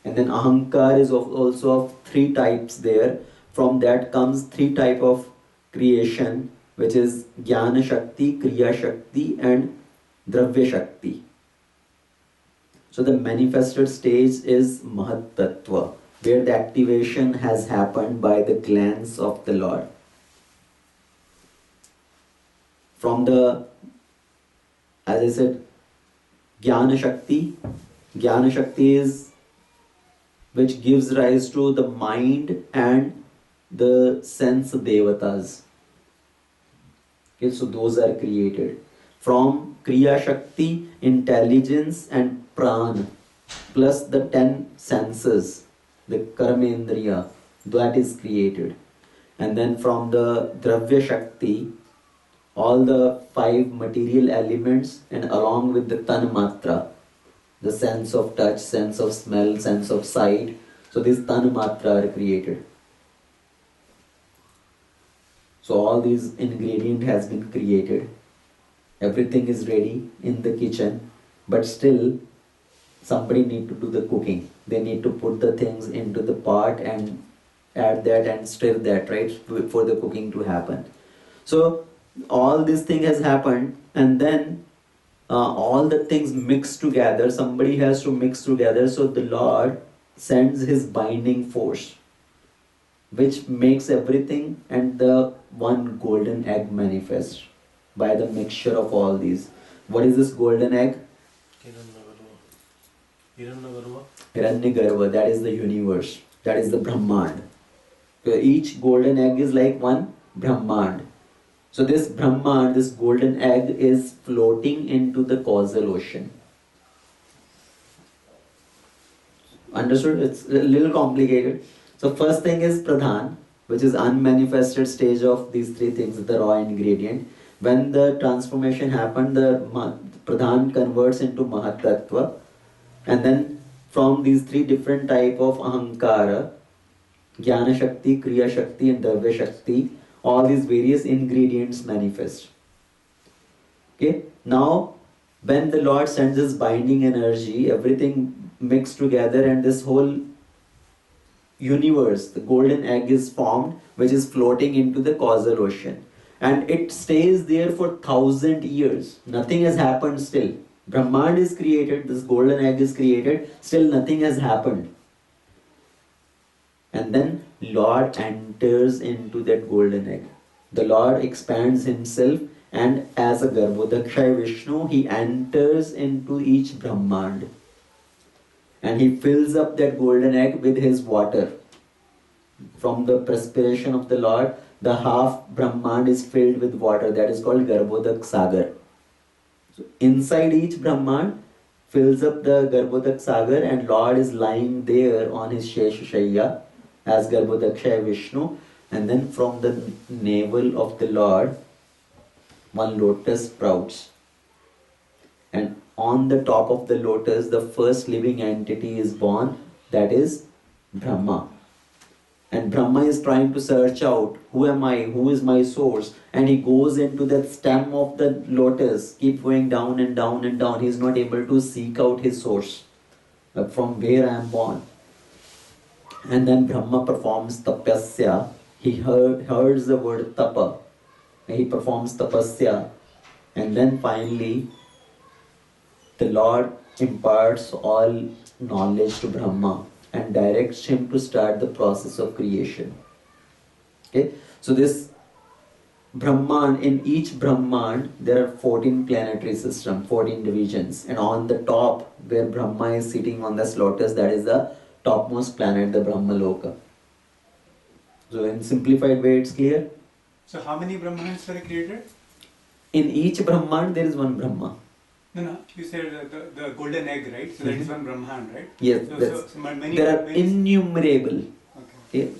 And then ahankara is also of three types there. From that comes three type of creation, which is Jnana Shakti, Kriya Shakti and Dravya Shakti. So the manifested stage is Mahat Tattva, where the activation has happened by the glance of the Lord. From the, as I said, Jnana Shakti is which gives rise to the mind and the sense devatas. Okay, so those are created. From Kriya Shakti, intelligence and prana, plus the 10 senses, the karmendriya, that is created. And then from the Dravya Shakti, all the 5 material elements and along with the Tanmatra, the sense of touch, sense of smell, sense of sight. So these Tanmatra are created. So all these ingredient has been created. Everything is ready in the kitchen, but still somebody need to do the cooking. They need to put the things into the pot and add that and stir that, right, for the cooking to happen. So all this thing has happened, and then all the things mix together. Somebody has to mix together. So the Lord sends his binding force, which makes everything, and the one golden egg manifests by the mixture of all these. What is this golden egg? Hiranyagarbha, that is the universe. That is the Brahmand. So each golden egg is like one Brahmand. So this Brahmand, this golden egg, is floating into the causal ocean. Understood? It's a little complicated. So first thing is Pradhan, which is unmanifested stage of these three things, the raw ingredient. When the transformation happened, the Pradhan converts into Mahat Tattva. And then from these three different type of Ahankara, Jnana Shakti, Kriya Shakti and Dravya Shakti, all these various ingredients manifest. Okay, now when the Lord sends his binding energy, everything mixed together and this whole universe, the golden egg is formed, which is floating into the causal ocean. And it stays there for 1,000 years. Nothing has happened still. Brahmand is created, this golden egg is created, still nothing has happened. And then Lord enters into that golden egg. The Lord expands himself, and as a Garbhodaksha Vishnu, he enters into each Brahmand. And he fills up that golden egg with his water. From the perspiration of the Lord, the half Brahmand is filled with water. That is called Garbhodak Sagar. So inside each Brahmand fills up the Garbhodak Sagar, and Lord is lying there on his Sheshashaya. as Garbhodaksha Vishnu, and then from the navel of the Lord, one lotus sprouts. And on the top of the lotus, the first living entity is born, that is Brahma. And Brahma is trying to search out, who am I, who is my source? And he goes into that stem of the lotus, keep going down and down and down. He is not able to seek out his source, from where I am born. And then Brahma performs tapasya. He hears the word tapa. And he performs tapasya. And then finally, the Lord imparts all knowledge to Brahma and directs him to start the process of creation. Okay, so this Brahman, in each Brahman, there are 14 planetary systems, 14 divisions, and on the top, where Brahma is sitting on this lotus, that is the topmost planet, the Brahma Loka. So, in simplified way, it's clear. So how many Brahmans were created? In each Brahman, there is one Brahma. No, you said the golden egg, right? So that is one Brahman, right? Yes, So many, there are many, innumerable, okay,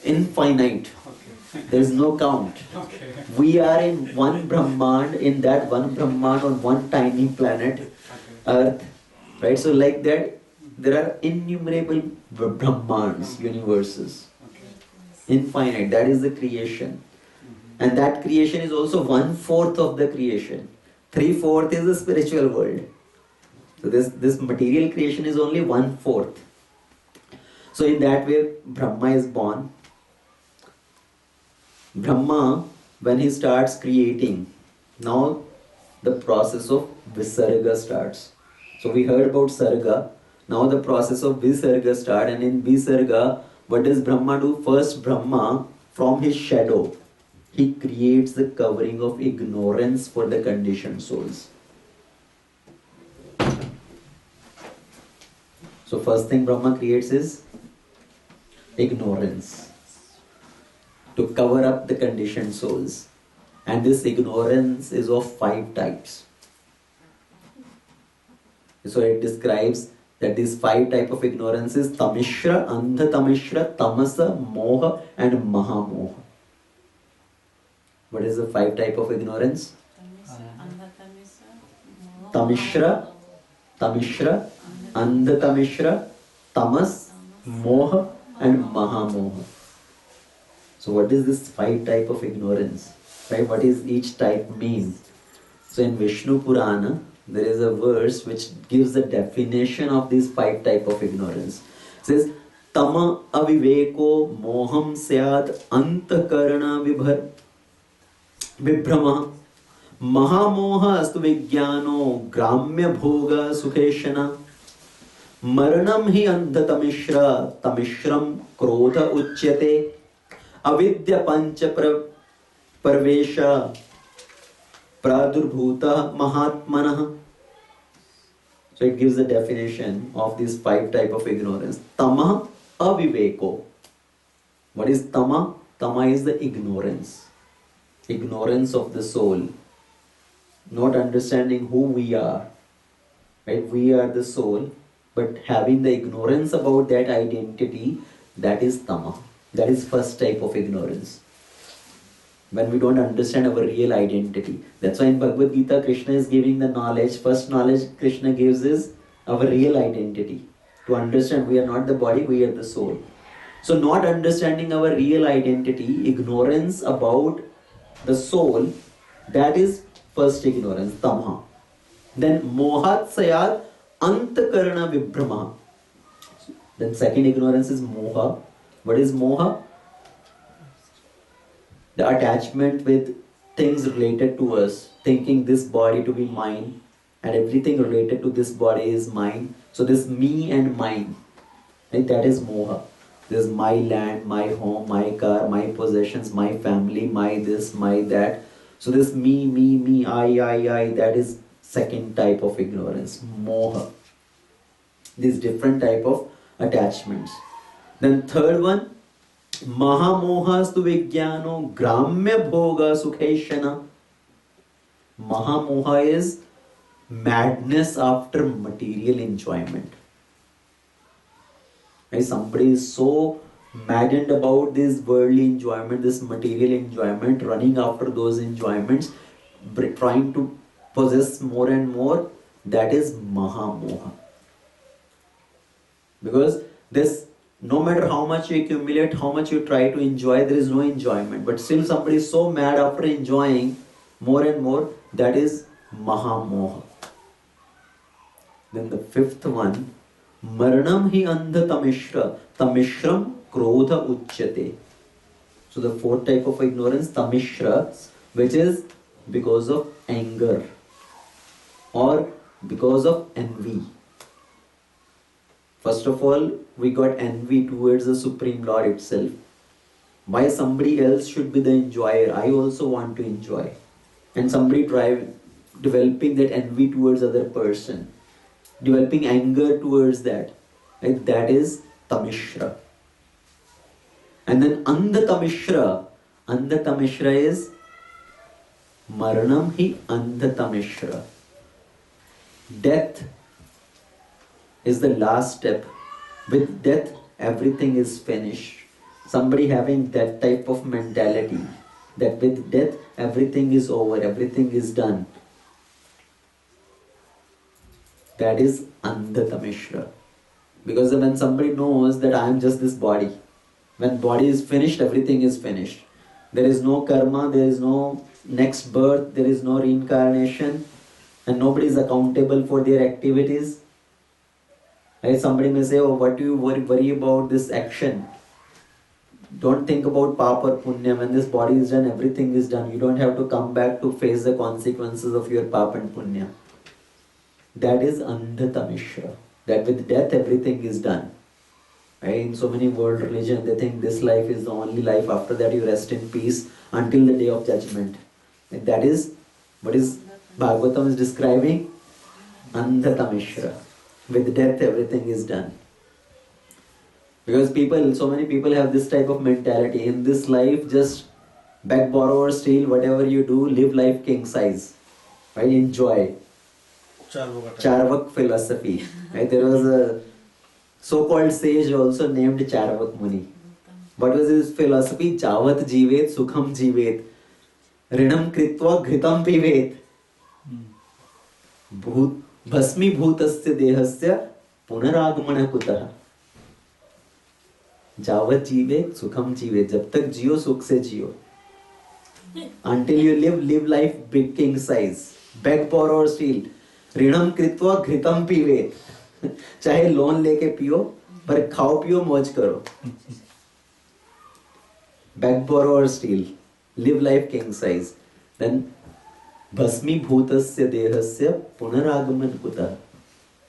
infinite. Okay. There is no count. Okay. We are in one Brahman, in that one Brahman on one tiny planet, Okay. Earth, right? So like that, there are innumerable Brahmans, universes, Okay. infinite. That is the creation, and that creation is also 1/4 of the creation. 3/4 is the spiritual world. So this material creation is only 1/4. So in that way, Brahma is born. Brahma, when he starts creating, now the process of Visarga starts. So we heard about Sarga. Now the process of Visarga starts, and in Visarga, what does Brahma do? First, Brahma, from his shadow, he creates the covering of ignorance for the conditioned souls. So first thing Brahma creates is ignorance, to cover up the conditioned souls. And this ignorance is of 5 types. So it describes that these 5 types of ignorance is Tamishra, Andha Tamishra, Tamasa, Moha and Mahamoha. What is the 5 types of ignorance? Tamishra, Tamishra, Andha Tamishra, Tamas, Moha and Mahamoha. So what is this 5 type of ignorance? Right? What is each type mean? So in Vishnu Purana, there is a verse which gives the definition of these 5 type of ignorance. It says, Tama aviveko moham syat antakarana vibhrama mahamoha astu vijnano gramya bhoga sukheshana maranam hi andha tamishra tamishram krodha uchyate avidya pancha parvesha pradurbhuta mahatmanah. So it gives the definition of these 5 type of ignorance. Tama aviveko. What is tama? Tama is the ignorance. Ignorance of the soul. Not understanding who we are. Right? We are the soul, but having the ignorance about that identity, that is tama. That is first type of ignorance. When we don't understand our real identity. That's why in Bhagavad Gita, Krishna is giving the knowledge. First knowledge Krishna gives is our real identity. To understand we are not the body, we are the soul. So not understanding our real identity, ignorance about the soul, that is first ignorance, tamha. Then mohat sayat antakarana vibhrama. Then second ignorance is moha. What is moha? The attachment with things related to us, thinking this body to be mine and everything related to this body is mine. So this me and mine, right? That is moha. This is my land, my home, my car, my possessions, my family, my this, my that. So this me, I, that is second type of ignorance, moha. These different type of attachments. Then third one, Mahamohastu vijnano gramya bhoga sukheshana. Mahamoha is madness after material enjoyment. Right? Somebody is so maddened about this worldly enjoyment, this material enjoyment, running after those enjoyments, trying to possess more and more, that is Mahamoha. Because this, no matter how much you accumulate, how much you try to enjoy, there is no enjoyment. But still somebody is so mad after enjoying more and more, that is Mahamoha. Then the fifth one, Maranam hi andha tamishra, tamishram krodha uchyate. So the fourth type of ignorance, tamishra, which is because of anger or because of envy. First of all, we got envy towards the Supreme Lord itself. Why somebody else should be the enjoyer? I also want to enjoy. And somebody developing that envy towards other person, developing anger towards that. Right? That is tamishra. And then andha tamishra is maranam hi andha tamishra. Death is the last step. With death, everything is finished. Somebody having that type of mentality, that with death, everything is over, everything is done. That is andha tamishra. Because when somebody knows that I am just this body, when body is finished, everything is finished. There is no karma, there is no next birth, there is no reincarnation, and nobody is accountable for their activities. Right? Somebody may say, oh, what do you worry about this action? Don't think about papa or punya. When this body is done, everything is done. You don't have to come back to face the consequences of your papa and punya. That is andha tamishra. That with death, everything is done. Right? In so many world religions, they think this life is the only life. After that, you rest in peace until the day of judgment. And that is what is Bhagavatam is describing. Andha tamishra. With death, everything is done. Because so many people have this type of mentality. In this life, just beg, borrow or steal, whatever you do, live life king size. Right? Enjoy. Charvak philosophy. Right? There was a so-called sage also named Charvak Muni. What was his philosophy? Javat jivet, sukham jivet. Rinam kritva ghritam pivet. Bhasmi bhutasya dehasya punaragmana kutah. जावत जीवे सुखम जीवे, जब तक जियो सुख से जियो. Until you live life big king size. Beg, borrow or steal. ऋणम कृत्वा घृतम पीवे. चाहे लोन लेके पियो, पर खाओ पियो मौज करो. Beg, borrow or steal. Live life king size. Then भस्मी भूतस्य देहस्य पुनरागमन कुतः.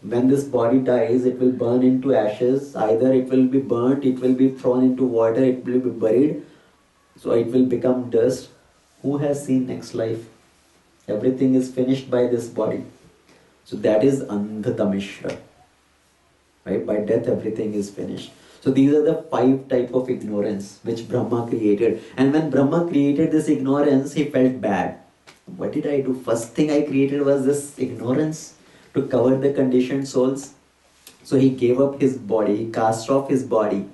When this body dies, it will burn into ashes. Either it will be burnt, it will be thrown into water, it will be buried. So it will become dust. Who has seen next life? Everything is finished by this body. So that is andha tamishra. Right? By death, everything is finished. So these are the 5 types of ignorance which Brahma created. And when Brahma created this ignorance, he felt bad. What did I do? First thing I created was this ignorance to cover the conditioned souls. So he gave up his body, he cast off his body.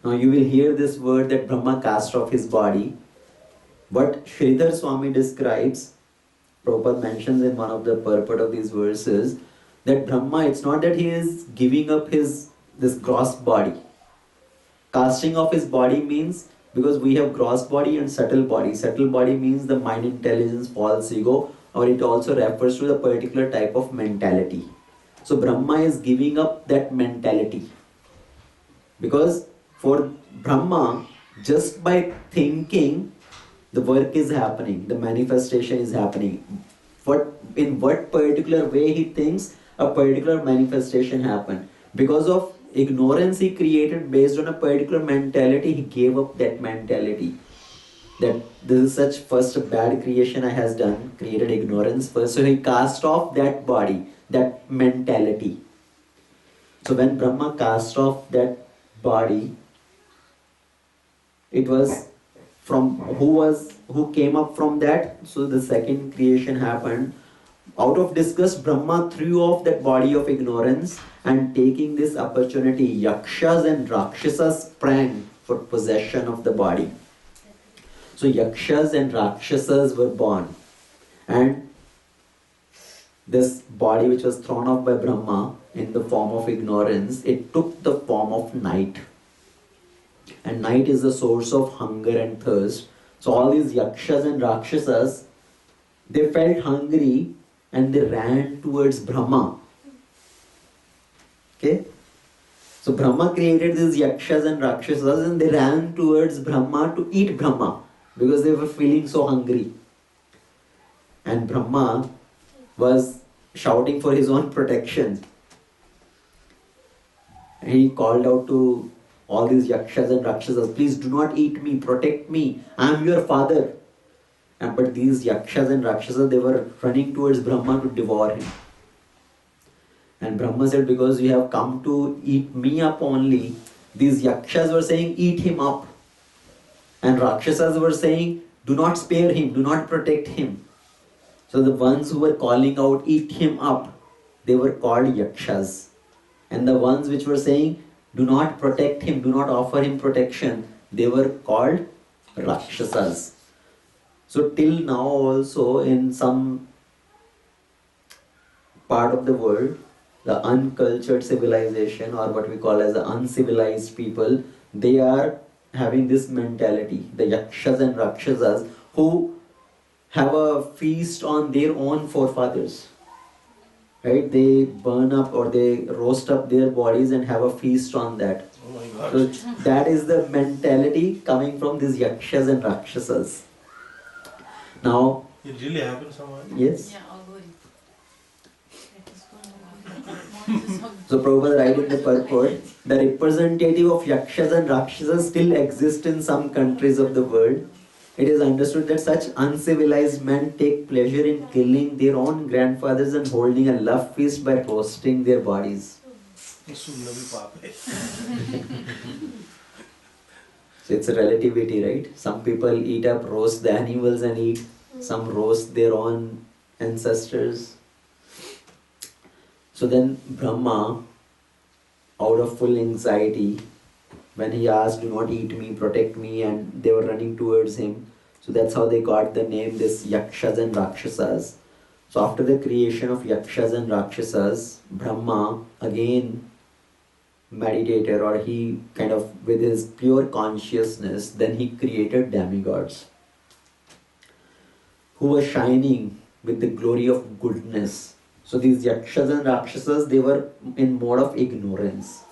Now you will hear this word that Brahma cast off his body. What Sridhar Swami describes, Prabhupada mentions in one of the purport of these verses, that Brahma, it's not that he is giving up this gross body. Casting off his body means, because we have gross body and subtle body. Subtle body means the mind, intelligence, false ego, or it also refers to the particular type of mentality. So Brahma is giving up that mentality. Because for Brahma, just by thinking, the work is happening, the manifestation is happening. In what particular way he thinks, a particular manifestation happen. Because of ignorance he created based on a particular mentality, he gave up that mentality. That this is such first bad creation I has done, created ignorance first. So he cast off that body, that mentality. So when Brahma cast off that body, it was from who came up from that. So the second creation happened. Out of disgust, Brahma threw off that body of ignorance, and taking this opportunity, yakshas and rakshsas sprang for possession of the body. So yakshas and rakshsas were born, and this body which was thrown off by Brahma in the form of ignorance, it took the form of night. And night is the source of hunger and thirst. So all these yakshas and rakshasas, they felt hungry and they ran towards Brahma. Okay? So Brahma created these yakshas and rakshasas and they ran towards Brahma to eat Brahma because they were feeling so hungry. And Brahma was shouting for his own protection. He called out to all these yakshas and rakshasas, please do not eat me, protect me, I am your father. But these yakshas and rakshasas, they were running towards Brahma to devour him. And Brahma said, because you have come to eat me up only, these yakshas were saying, eat him up. And rakshasas were saying, do not spare him, do not protect him. So the ones who were calling out, eat him up, they were called yakshas. And the ones which were saying, do not protect him, do not offer him protection, they were called rakshasas. So till now also in some part of the world, the uncultured civilization, or what we call as the uncivilized people, they are having this mentality, the yakshas and rakshasas, who have a feast on their own forefathers. Right? They burn up or they roast up their bodies and have a feast on that. Oh my God. So that is the mentality coming from these yakshas and rakshasas. Now, It really happened somewhere? yes. Yeah, I'll go. Let us go. So Prabhupada writes in the purport, the representative of yakshas and rakshasas still exist in some countries of the world. It is understood that such uncivilized men take pleasure in killing their own grandfathers and holding a love feast by roasting their bodies. So it's a relativity, right? Some people eat up, roast the animals and eat. Some roast their own ancestors. So then Brahma, out of full anxiety, when he asked, do not eat me, protect me, and they were running towards him. So that's how they got the name, this yakshas and rakshasas. So after the creation of yakshas and rakshasas, Brahma again meditated, or he kind of, with his pure consciousness, then he created demigods who were shining with the glory of goodness. So these yakshas and rakshasas, they were in mode of ignorance.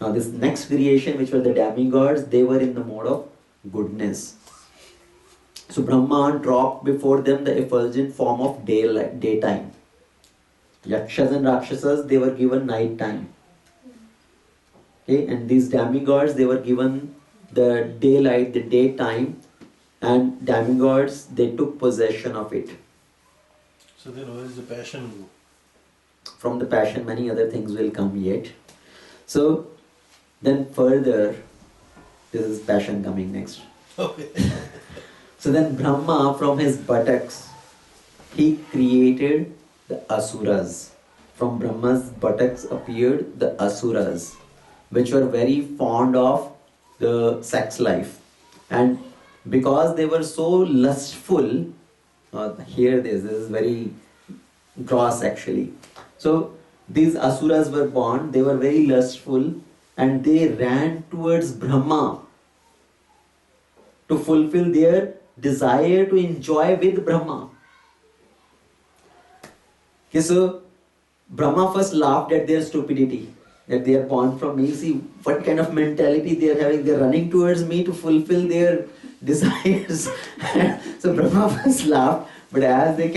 Now this next creation, which were the demigods, they were in the mode of goodness. So Brahma dropped before them the effulgent form of daytime. Yakshas and rakshasas, they were given night time. Okay, and these demigods, they were given the daylight, the daytime, and demigods, they took possession of it. So then where is the passion go? From the passion, many other things will come yet. So then further, this is passion coming next. Okay. So then Brahma, from his buttocks, he created the asuras. From Brahma's buttocks appeared the asuras, which were very fond of the sex life. And because they were so lustful, this is very gross actually. So these asuras were born, they were very lustful, and they ran towards Brahma to fulfill their desire to enjoy with Brahma. Okay, so Brahma first laughed at their stupidity, that they are born from me. See what kind of mentality they are having. They are running towards me to fulfill their desires. So Brahma first laughed, but as they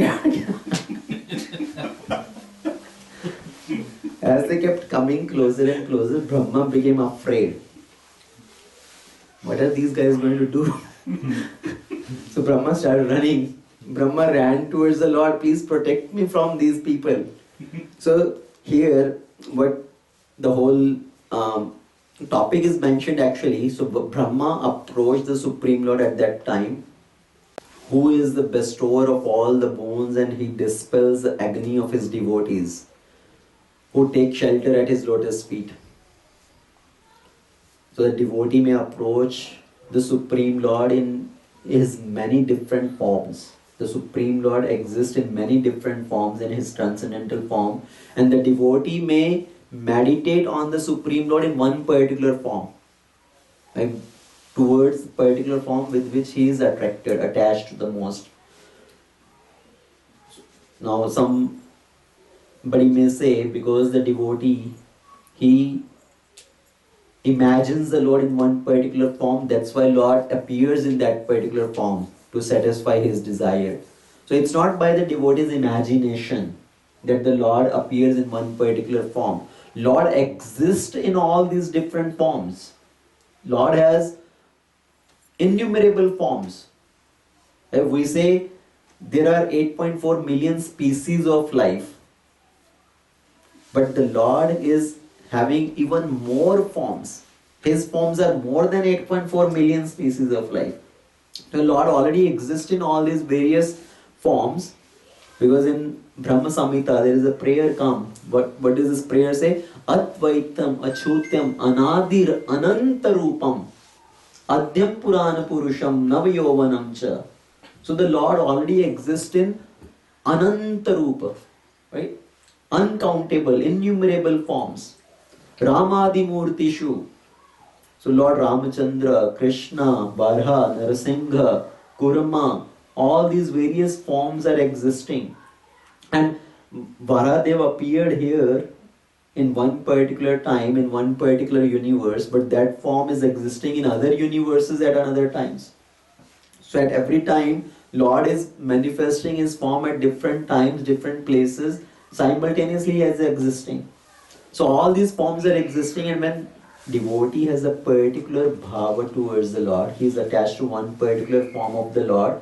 kept coming closer and closer, Brahma became afraid. What are these guys going to do? So Brahma started running. Brahma ran towards the Lord, please protect me from these people. So here, what the whole topic is mentioned actually. So Brahma approached the Supreme Lord at that time, who is the bestower of all the boons, and he dispels the agony of his devotees, who take shelter at his lotus feet. So the devotee may approach the Supreme Lord in his many different forms. The Supreme Lord exists in many different forms in his transcendental form, and the devotee may meditate on the Supreme Lord in one particular form, like towards the particular form with which he is attracted, attached the most. Now somebody may say, because the devotee, he imagines the Lord in one particular form, that's why Lord appears in that particular form to satisfy his desire. So it's not by the devotee's imagination that the Lord appears in one particular form. Lord exists in all these different forms. Lord has innumerable forms. If we say there are 8.4 million species of life, but the Lord is having even more forms. His forms are more than 8.4 million species of life. The Lord already exists in all these various forms, because in Brahma Samhita there is a prayer come. What does this prayer say? Advaitam Achutyam Anadir Anantarupam Adyam Purana Purusham Navayovanam Cha. So the Lord already exists in Anantarupa, right? Uncountable, innumerable forms. Ramadi Murtishu. So Lord Ramachandra, Krishna, Barha, Narasingha, Kurama, all these various forms are existing. And Varadev appeared here in one particular time, in one particular universe, but that form is existing in other universes at another times. So at every time, Lord is manifesting his form at different times, different places, simultaneously as existing. So all these forms are existing, and when devotee has a particular bhava towards the Lord, he is attached to one particular form of the Lord,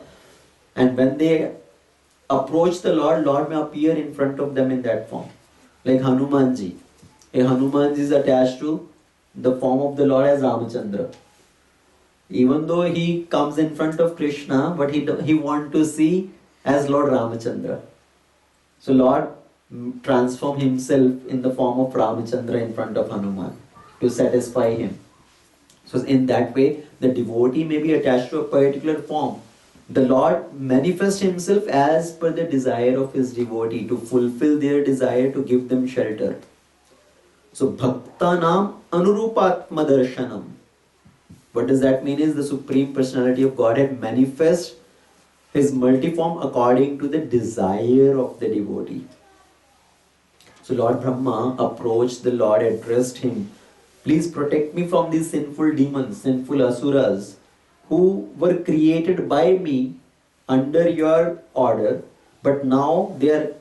and when they approach the Lord, Lord may appear in front of them in that form. Like Hanumanji. A Hanumanji is attached to the form of the Lord as Ramachandra. Even though he comes in front of Krishna, but he wants to see as Lord Ramachandra. So Lord transform himself in the form of Ramachandra in front of Hanuman to satisfy him. So in that way, the devotee may be attached to a particular form. The Lord manifests himself as per the desire of his devotee, to fulfill their desire, to give them shelter. So Bhaktanam Anurupatma Darshanam. What does that mean? Is the Supreme Personality of Godhead manifests his multiform according to the desire of the devotee. So Lord Brahma approached the Lord, addressed him, please protect me from these sinful demons, sinful asuras, who were created by me under your order, but now they are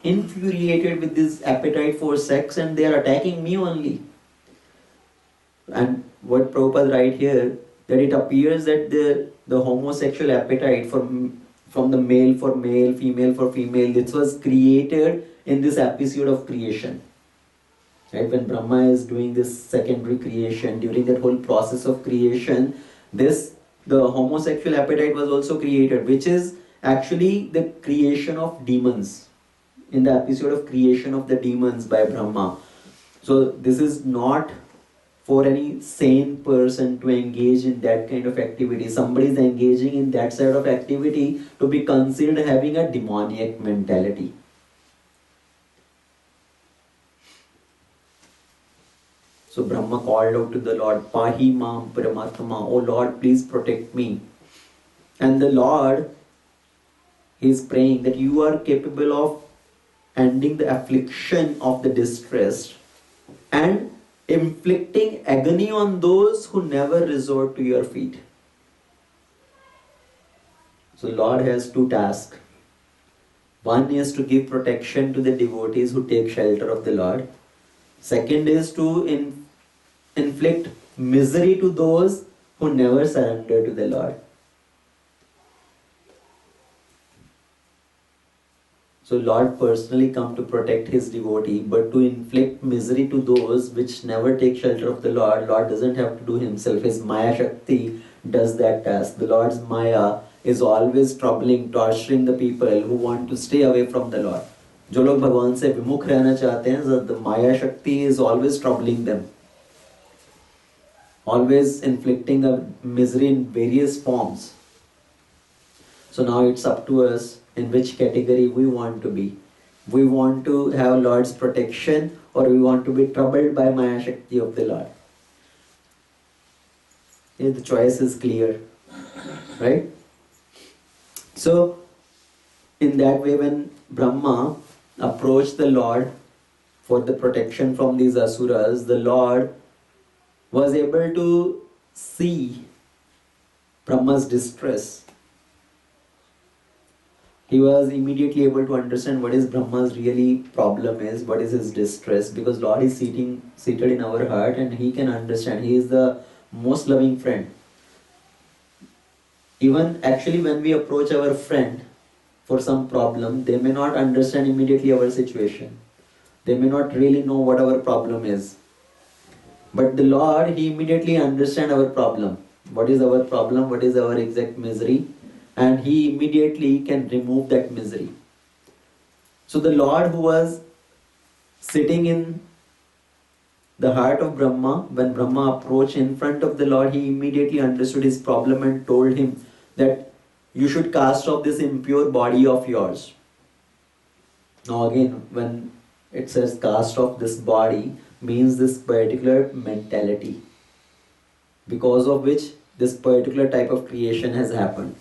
infuriated with this appetite for sex and they are attacking me only. And what Prabhupada writes here, that it appears that the homosexual appetite from the male for male, female for female, this was created in this episode of creation. Right? When Brahma is doing this secondary creation, during that whole process of creation, the homosexual appetite was also created, which is actually the creation of demons. In the episode of creation of the demons by Brahma. So this is not for any sane person to engage in that kind of activity. Somebody is engaging in that sort of activity to be considered having a demoniac mentality. So Brahma called out to the Lord, Pahi Mam Paramatma, oh Lord, please protect me. And the Lord, he is praying that you are capable of ending the affliction of the distressed and inflicting agony on those who never resort to your feet. So Lord has two tasks. One is to give protection to the devotees who take shelter of the Lord. Second is to inflict misery to those who never surrender to the Lord. So Lord personally come to protect his devotee, but to inflict misery to those which never take shelter of the Lord, Lord doesn't have to do himself. His Maya Shakti does that task. The Lord's Maya is always troubling, torturing the people who want to stay away from the Lord. जो लोग भगवान से विमुख रहना चाहते हैं, the Maya Shakti is always troubling them. always inflicting a misery in various forms. So now it's up to us in which category we want to be. We want to have Lord's protection, or we want to be troubled by Maya Shakti of the Lord. Yeah, the choice is clear, right? So, in that way, when Brahma approached the Lord for the protection from these asuras, the Lord was able to see Brahma's distress. He was immediately able to understand what is Brahma's really problem is, what is his distress, because Lord is seated in our heart and he can understand. He is the most loving friend. Even actually when we approach our friend for some problem, they may not understand immediately our situation. They may not really know what our problem is. But the Lord, He immediately understands our problem. What is our problem? What is our exact misery? And He immediately can remove that misery. So the Lord who was sitting in the heart of Brahma, when Brahma approached in front of the Lord, He immediately understood his problem and told him that you should cast off this impure body of yours. Now again, when it says cast off this body, means this particular mentality, because of which this particular type of creation has happened.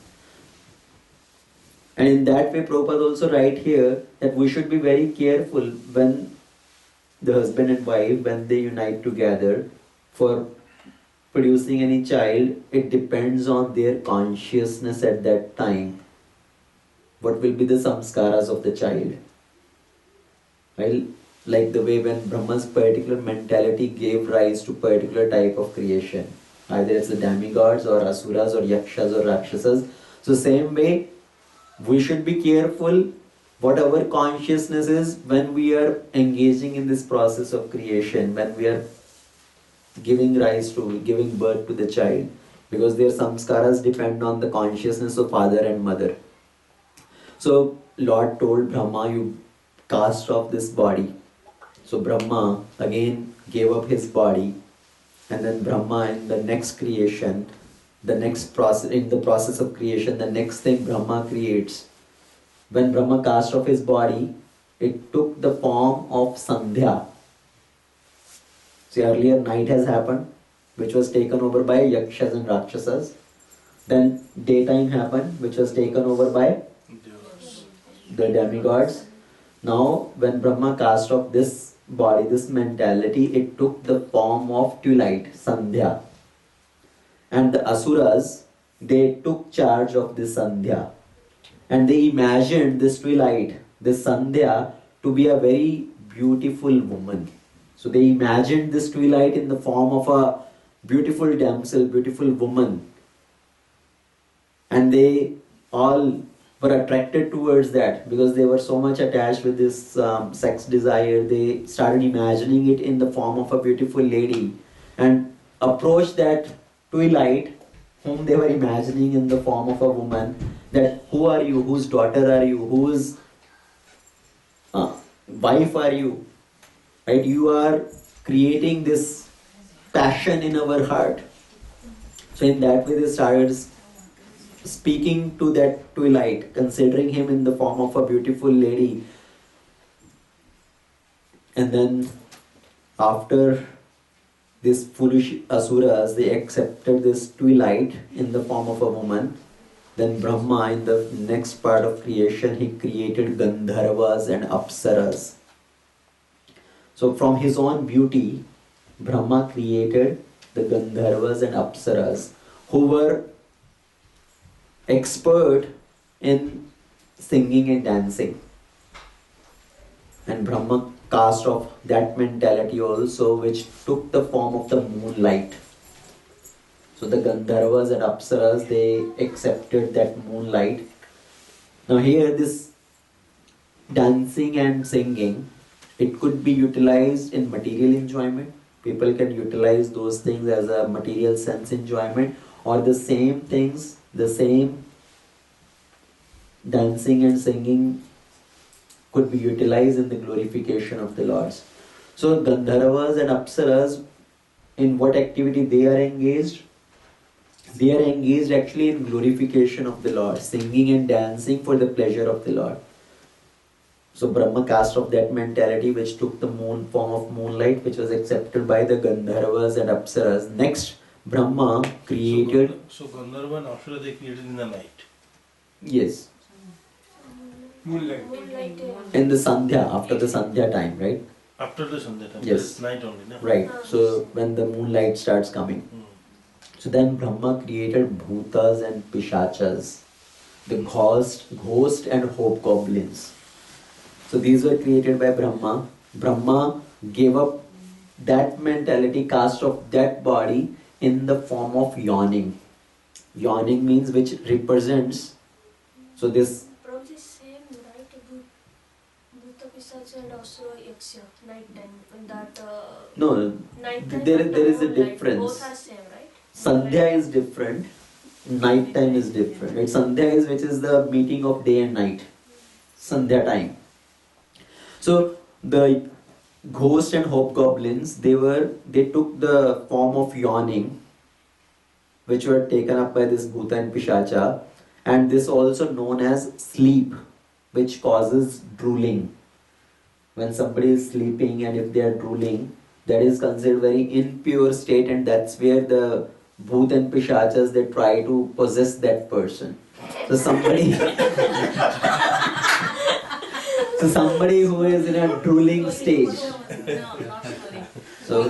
And in that way, Prabhupada also write here that we should be very careful when the husband and wife, when they unite together for producing any child, it depends on their consciousness at that time. What will be the samskaras of the child? Well, like the way when Brahma's particular mentality gave rise to particular type of creation. Either it's the demigods or asuras or yakshas or rakshsas. So same way, we should be careful what our consciousness is when we are engaging in this process of creation, when we are giving birth to the child, because their samskaras depend on the consciousness of father and mother. So Lord told Brahma, you cast off this body. So Brahma again gave up his body, and then Brahma in the next creation, in the process of creation, the next thing Brahma creates. When Brahma cast off his body, it took the form of Sandhya. See, earlier night has happened, which was taken over by yakshas and rakshsas. Then daytime happened, which was taken over by the demigods. Now, when Brahma cast off this body, this mentality, it took the form of twilight, Sandhya. And the asuras, they took charge of this Sandhya. And they imagined this twilight, this Sandhya, to be a very beautiful woman. So they imagined this twilight in the form of a beautiful damsel, beautiful woman. And they all were attracted towards that because they were so much attached with this sex desire. They started imagining it in the form of a beautiful lady and approached that twilight whom they were imagining in the form of a woman, that who are you, whose daughter are you, whose wife are you, right? You are creating this passion in our heart. So in that way they started speaking to that twilight, considering him in the form of a beautiful lady. And then after these foolish asuras, they accepted this twilight in the form of a woman. Then Brahma, in the next part of creation, he created gandharvas and apsaras. So from his own beauty, Brahma created the gandharvas and apsaras, who were expert in singing and dancing. And Brahma cast off that mentality also, which took the form of the moonlight. So the Gandharvas and Apsaras, they accepted that moonlight. Now here this dancing and singing, it could be utilized in material enjoyment. People can utilize those things as a material sense enjoyment, or the same things, the same dancing and singing could be utilized in the glorification of the Lords. So Gandharvas and Apsaras in what activity they are engaged? They are engaged actually in glorification of the Lord, singing and dancing for the pleasure of the Lord. So Brahma cast off that mentality which took the form of moonlight, which was accepted by the gandharvas and apsaras. Next, Brahma created... So Gandharva and apsra they created in the night. Yes. Moonlight. In the Sandhya, after the Sandhya time, right? After the Sandhya time. Yes. It's night only, no? Right. So when the moonlight starts coming. So then Brahma created bhutas and pishachas, the ghost and hobgoblins. So these were created by Brahma. Brahma gave up that mentality, cast off that body in the form of yawning. Yawning means which represents, so this... Probably same, right? Bhuta Pisacha and Asura Yaksha, night time. In that No, night time there and is a moonlight, difference. both are same, right? Sandhya is different, night time is different. Right? Sandhya is which is the meeting of day and night. Sandhya time. So the ghosts and hobgoblins, they took the form of yawning, which were taken up by this bhuta and pishacha, and this also known as sleep, which causes drooling. When somebody is sleeping and if they are drooling, that is considered very impure state, and that's where the bhoot and pishachas, they try to possess that person. So somebody so somebody who is in a drooling stage. So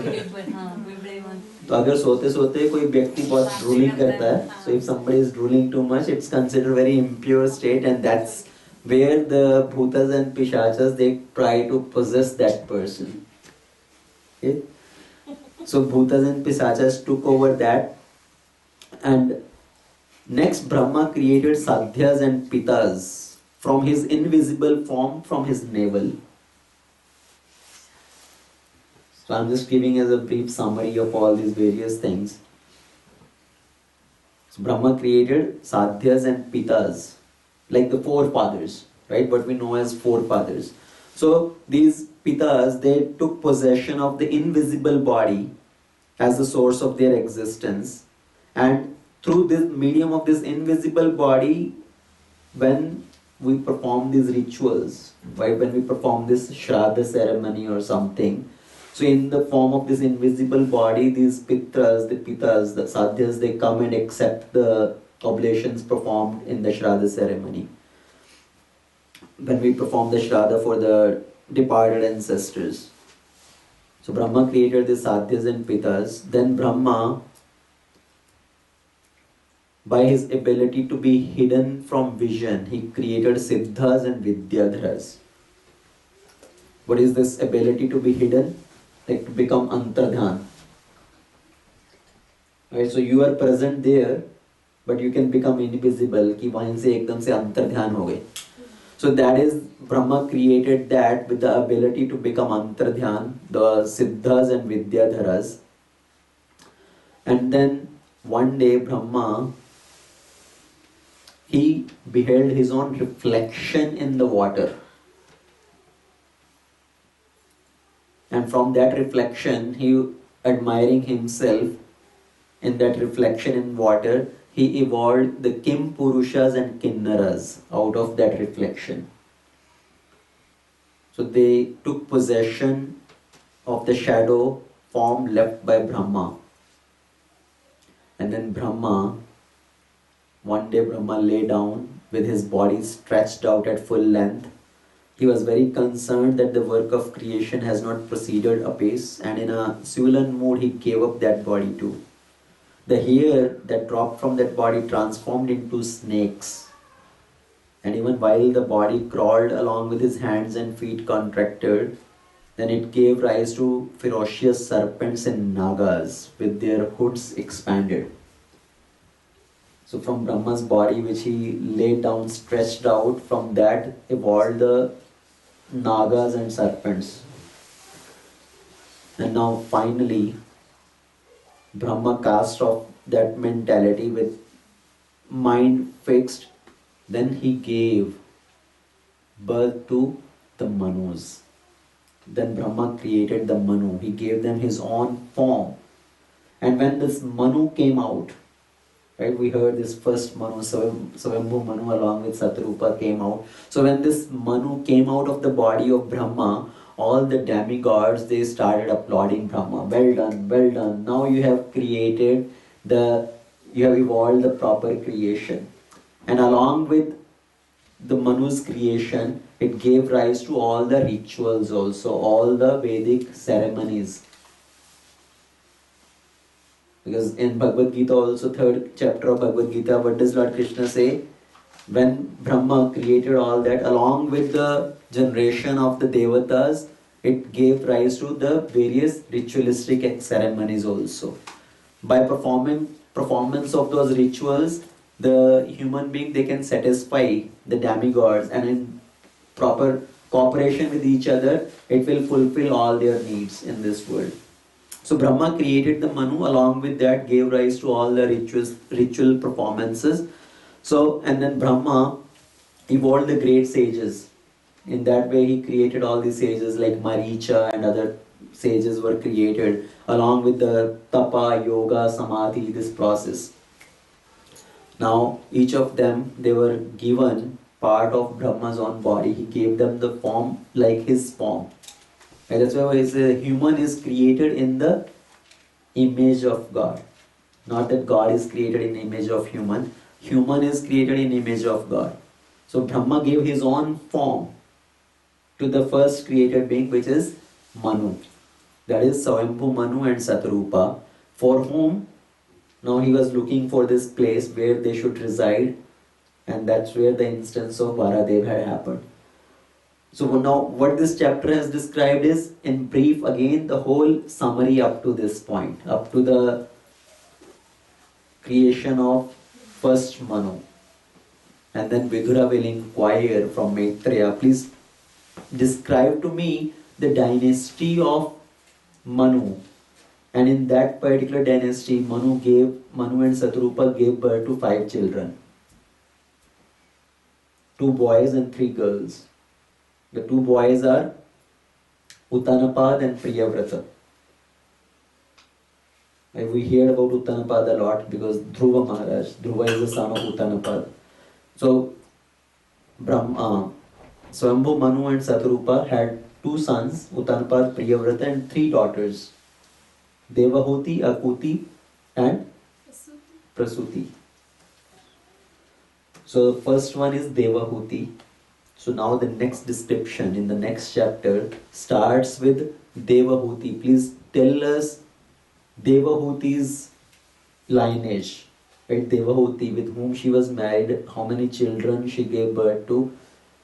तो अगर सोते सोते कोई व्यक्ति बहुत drooling करता है, so if somebody is drooling too much, it's considered very impure state, and that's where the bhutas and pishachas, they try to possess that person. Okay? So bhutas and pishachas took over that, and next Brahma created sadhyas and pitas from his invisible form, from his navel. So I'm just giving as a brief summary of all these various things. So Brahma created sadhyas and pitas, like the forefathers, right? What we know as forefathers. So these pitas, they took possession of the invisible body as the source of their existence, and through this medium of this invisible body, when we perform these rituals, right? When we perform this Shraddha ceremony or something, so in the form of this invisible body, these pitas, the sadhyas, they come and accept the oblations performed in the Shraddha ceremony. When we perform the Shraddha for the departed ancestors. So Brahma created the sadhyas and pitas. Then Brahma, by his ability to be hidden from vision, he created siddhas and vidyadharas. What is this ability to be hidden? Like to become antardhyan. Right, so you are present there, but you can become invisible. कि वहीं से एकदम से antardhyan हो गए. So that is, Brahma created that with the ability to become antardhyan, the siddhas and vidyadharas. And then one day Brahma, he beheld his own reflection in the water. And from that reflection, he, admiring himself in that reflection in water, he evolved the Kim Purushas and Kinnaras out of that reflection. So they took possession of the shadow form left by Brahma. And then Brahma, one day Brahma lay down with his body stretched out at full length. He was very concerned that the work of creation has not proceeded apace, and in a sullen mood he gave up that body too. The hair that dropped from that body transformed into snakes. And even while the body crawled along with his hands and feet contracted, then it gave rise to ferocious serpents and nagas with their hoods expanded. So from Brahma's body, which he laid down stretched out, from that evolved the nagas and serpents. And now finally, Brahma cast off that mentality with mind fixed. Then he gave birth to the Manus. Then Brahma created the Manu. He gave them his own form. And when this Manu came out, right, we heard this first Manu, Swayambhu Manu along with Satrupa came out. So when this Manu came out of the body of Brahma, all the demigods, they started applauding Brahma. Well done, well done. Now you have created you have evolved the proper creation. And along with the Manu's creation, it gave rise to all the rituals also, all the Vedic ceremonies. Because in Bhagavad Gita also, 3rd chapter of Bhagavad Gita, what does Lord Krishna say? When Brahma created all that, along with the generation of the devatas, it gave rise to the various ritualistic ceremonies also. By performance of those rituals, the human being, they can satisfy the demigods, and in proper cooperation with each other, it will fulfill all their needs in this world. So Brahma created the Manu, along with that gave rise to all the ritual performances. So, and then Brahma evolved the great sages. In that way he created all these sages like Maricha and other sages were created, along with the Tapa, Yoga, Samadhi, this process. Now each of them, they were given part of Brahma's own body. He gave them the form like his form. And that's why he says human is created in the image of God. Not that God is created in the image of human. Human is created in the image of God. So Brahma gave his own form to the first created being, which is Manu. That is Swayambhu Manu and Satrupa, for whom now he was looking for this place where they should reside, and that's where the instance of Varadev had happened. So now what this chapter has described is, in brief again, the whole summary up to this point, up to the creation of first Manu. And then Vidura will inquire from Maitreya, please describe to me the dynasty of Manu. And in that particular dynasty, Manu and Satrupa gave birth to 5 children. 2 boys and 3 girls. The 2 boys are Uttanapad and Priyavrata. We hear about Uttanapad a lot because Dhruva Maharaj, Dhruva is the son of Uttanapad. So Brahma, Swayambhu Manu and Satrupa had 2 sons, Uttanapad, Priyavrata, and 3 daughters, Devahuti, Akuti and Prasuti. So the first one is Devahuti. So now the next description in the next chapter starts with Devahuti. Please tell us Devahuti's lineage. Right? Devahuti, with whom she was married, how many children she gave birth to,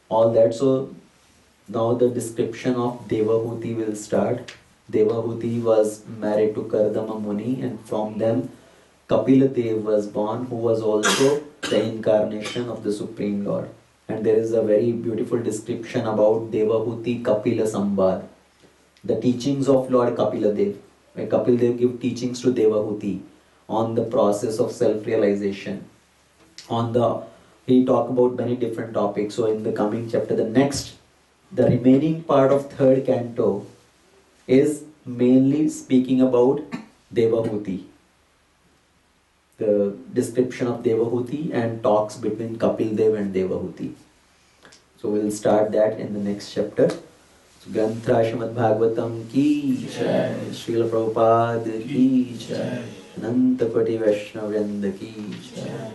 all that. So now the description of Devahuti will start. Devahuti was married to Kardama Muni, and from them Kapila Dev was born, who was also the incarnation of the Supreme Lord. And there is a very beautiful description about Devahuti Kapila Sambad, the teachings of Lord Kapila Dev. Where Kapila Dev give teachings to Devahuti on the process of self-realization. He talk about many different topics. So in the coming chapter, the remaining part of 3rd canto is mainly speaking about Devahuti. The description of Devahuti and talks between Kapil Dev and Devahuti. So we'll start that in the next chapter. So Grantra Srimad Bhagavatam ki jai, Srila Prabhupada ki jai, Ananta Koti Vaishnavrinda ki jai.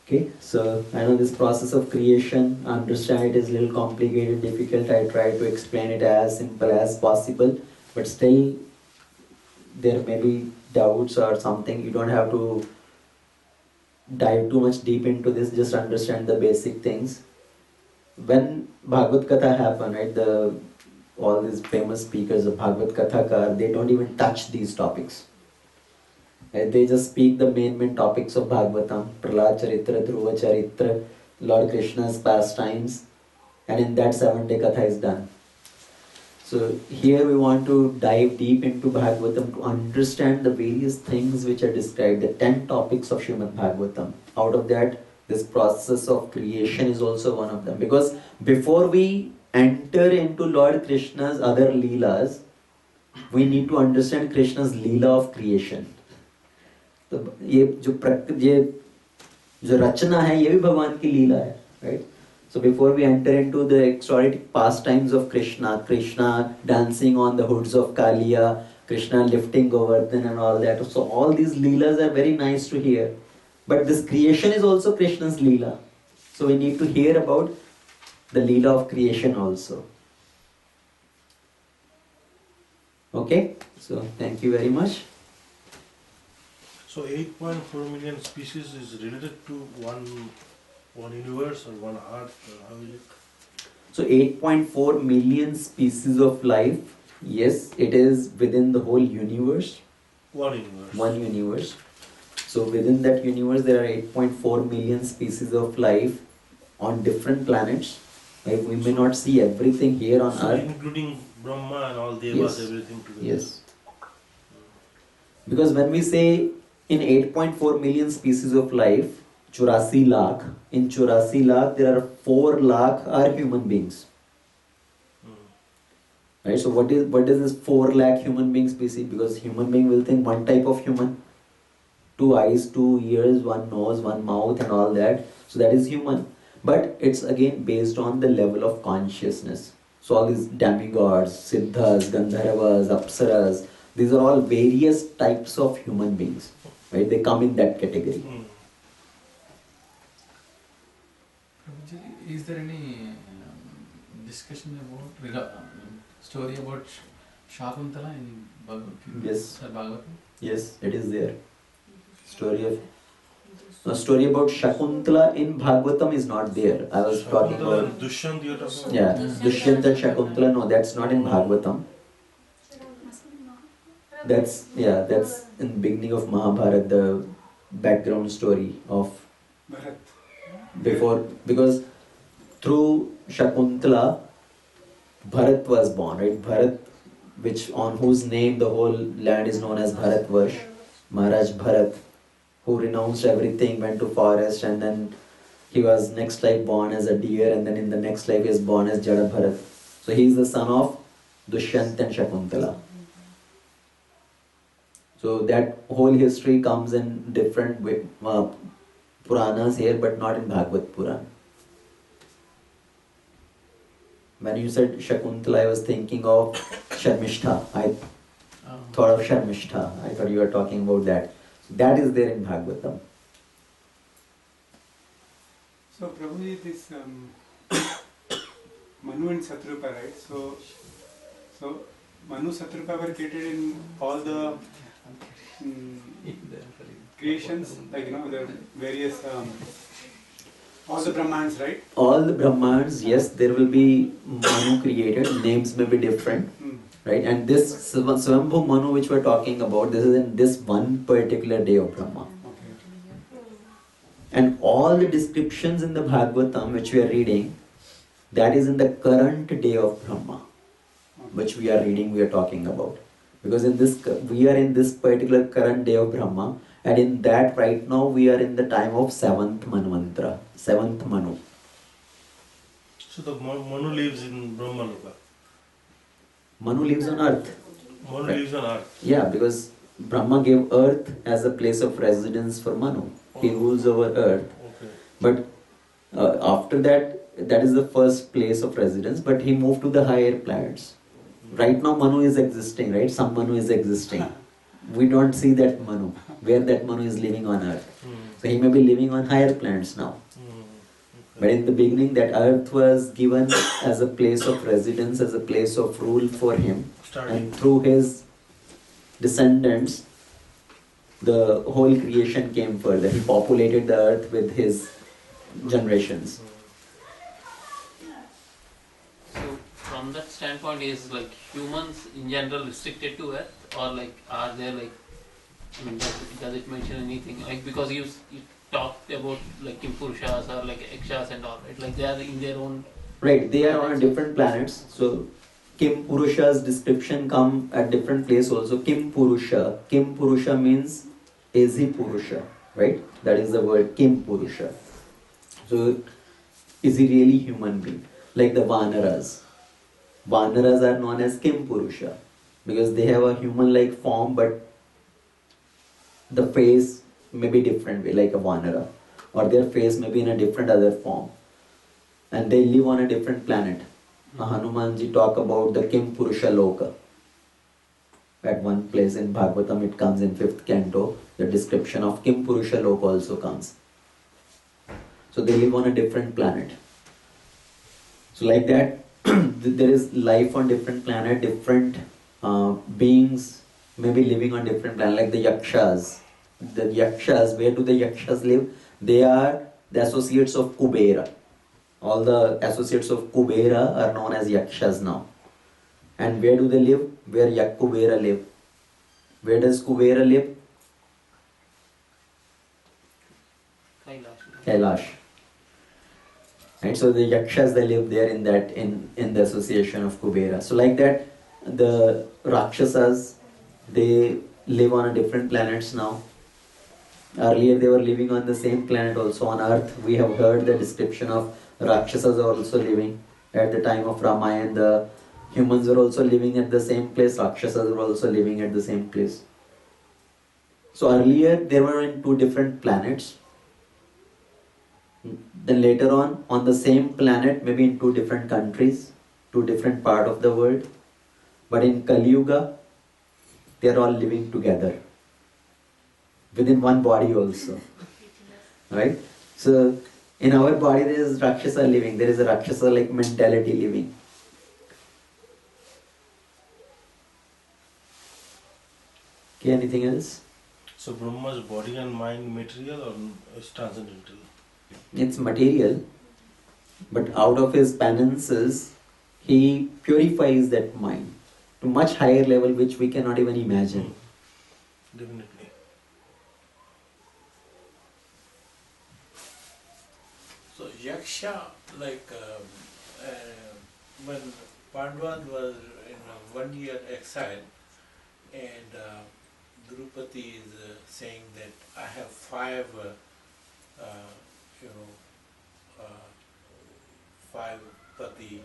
Okay, so I know this process of creation, I understand it is a little complicated, difficult. I try to explain it as simple as possible, but still there may be doubts or something. You don't have to dive too much deep into this, just understand the basic things. When Bhagavad Katha happened, right, all these famous speakers of Bhagavad Katha, they don't even touch these topics. Right? They just speak the main topics of Bhagavatam, Prahlad Charitra, Dhruva Charitra, Lord Krishna's pastimes, and in that 7-day Katha is done. So here we want to dive deep into Bhagavatam to understand the various things which are described, the 10 topics of Srimad Bhagavatam. Out of that, this process of creation is also one of them. Because before we enter into Lord Krishna's other leelas, we need to understand Krishna's Leela of creation. तो ये जो रचना है ये भी भगवान की लीला है, right? So before we enter into the exotic pastimes of Krishna, Krishna dancing on the hoods of Kaliya, Krishna lifting Govardhan and all that. So all these leelas are very nice to hear. But this creation is also Krishna's leela. So we need to hear about the leela of creation also. Okay? So thank you very much. So 8.4 million species is related to one universe or one earth, or how is it? So 8.4 million species of life, yes, it is within the whole universe. One universe. One universe. So within that universe there are 8.4 million species of life on different planets. Right? We may not see everything here on So Earth. including Brahma and all devas, Yes. everything together. Yes. Because when we say in 8.4 million species of life, 84 lakh, in 84 lakh there are 4 lakh are human beings. Right? So what is this 4 lakh human being species? Because human being will think one type of human. 2 eyes, 2 ears, 1 nose, 1 mouth and all that. So that is human. But it's again based on the level of consciousness. So all these demigods, siddhas, gandharvas, apsaras, these are all various types of human beings. Right? They come in that category. Prabhuji, is there any discussion about story about Shakuntala in Bhagavad Yes. Bhagavatam? Yes, it is there. A story about Shakuntala in Bhagavatam is not there. I was talking about Dushyant, you're talking about? yeah, Dushyant and Shakuntala. No, that's not in Bhagavatam. That's in beginning of Mahabharata, the background story of Bharat. before, because through Shakuntala Bharat was born, right? Bharat, which on whose name the whole land is known as Bharatvarsh. Maharaj Bharat, who renounced everything, went to forest, and then he was next life born as a deer, and then in the next life he is born as Jada Bharat. So he is the son of Dushyant and Shakuntala. So that whole history comes in different Puranas here, but not in Bhagavad Puran. When you said Shakuntala, I was thinking of Sharmishtha. I thought of Sharmishtha. I thought you were talking about that. That is there in Bhagavatam. So Prabhuji, this Manu and Satrupa, right? So Manu, Satrupa were created in all the creations, like the various all the Brahmans, right? All the Brahmans, yes, there will be Manu created. Names may be different. Right, and this Swambhu Manu which we are talking about, this is in this one particular day of Brahma. Okay. And all the descriptions in the Bhagavatam which we are reading, that is in the current day of Brahma, which we are reading, we are talking about. Because in this, we are in this particular current day of Brahma, and in that right now we are in the time of 7th Manvantra, 7th Manu. So the Manu lives in Brahma Loka. Manu lives on earth. Manu lives on earth. Yeah, because Brahma gave earth as a place of residence for Manu. He rules over earth. Okay. But after that, that is the first place of residence, but he moved to the higher planets. Right now Manu is existing, right? Some Manu is existing. We don't see that Manu, where that Manu is living on earth. So he may be living on higher planets now. But in the beginning, that earth was given as a place of residence, as a place of rule for him. And through his descendants, the whole creation came further. He populated the earth with his generations. So from that standpoint, is like humans in general restricted to earth, or like are there like, I mean, does it mention anything? Like, because you talked about like Kimpurushas or like Yakshas and all, right? Like they are in their own. Right, they are on different planets. So Kim Purusha's description come at different place also. Kim Purusha. Kim Purusha means is he Purusha, right? That is the word Kim Purusha. So is he really human being? Like the Vanaras. Vanaras are known as Kim Purusha. because they have a human-like form, but the face may be different way, like a Vanara, or their face may be in a different other form, and they live on a different planet. Hanumanji talk about the Kim Purusha Loka. At one place in Bhagavatam it comes in 5th canto, the description of Kim Purusha Loka also comes. So they live on a different planet. So like that, there is life on different planet, different beings may be living on different planet, like the yakshas. The yakshas, where do the yakshas live? They are the associates of Kubera. All the associates of Kubera are known as yakshas now. And where do they live? Where Kubera live. Where does Kubera live? Kailash. Right, so the yakshas, they live there in that in the association of Kubera. So like that, the rakshsas, they live on a different planets now. Earlier they were living on the same planet also on earth. We have heard the description of rakshsas are also living at the time of Ramayana. The humans were also living at the same place. Rakshasas were also living at the same place. So earlier they were in two different planets. Then later on the same planet, maybe in two different countries, two different part of the world. But in Kali Yuga, they are all living together within one body also. Right? So in our body there is Rakshasa living, there is a Rakshasa like mentality living. Okay, anything else? So Brahma's body and mind material or is transcendental? It's material, but out of his penances, he purifies that mind to much higher level which we cannot even imagine. Definitely. So yaksha, like when Pandavas was in a 1 year exile, and Drupadi is saying that I have five, five pati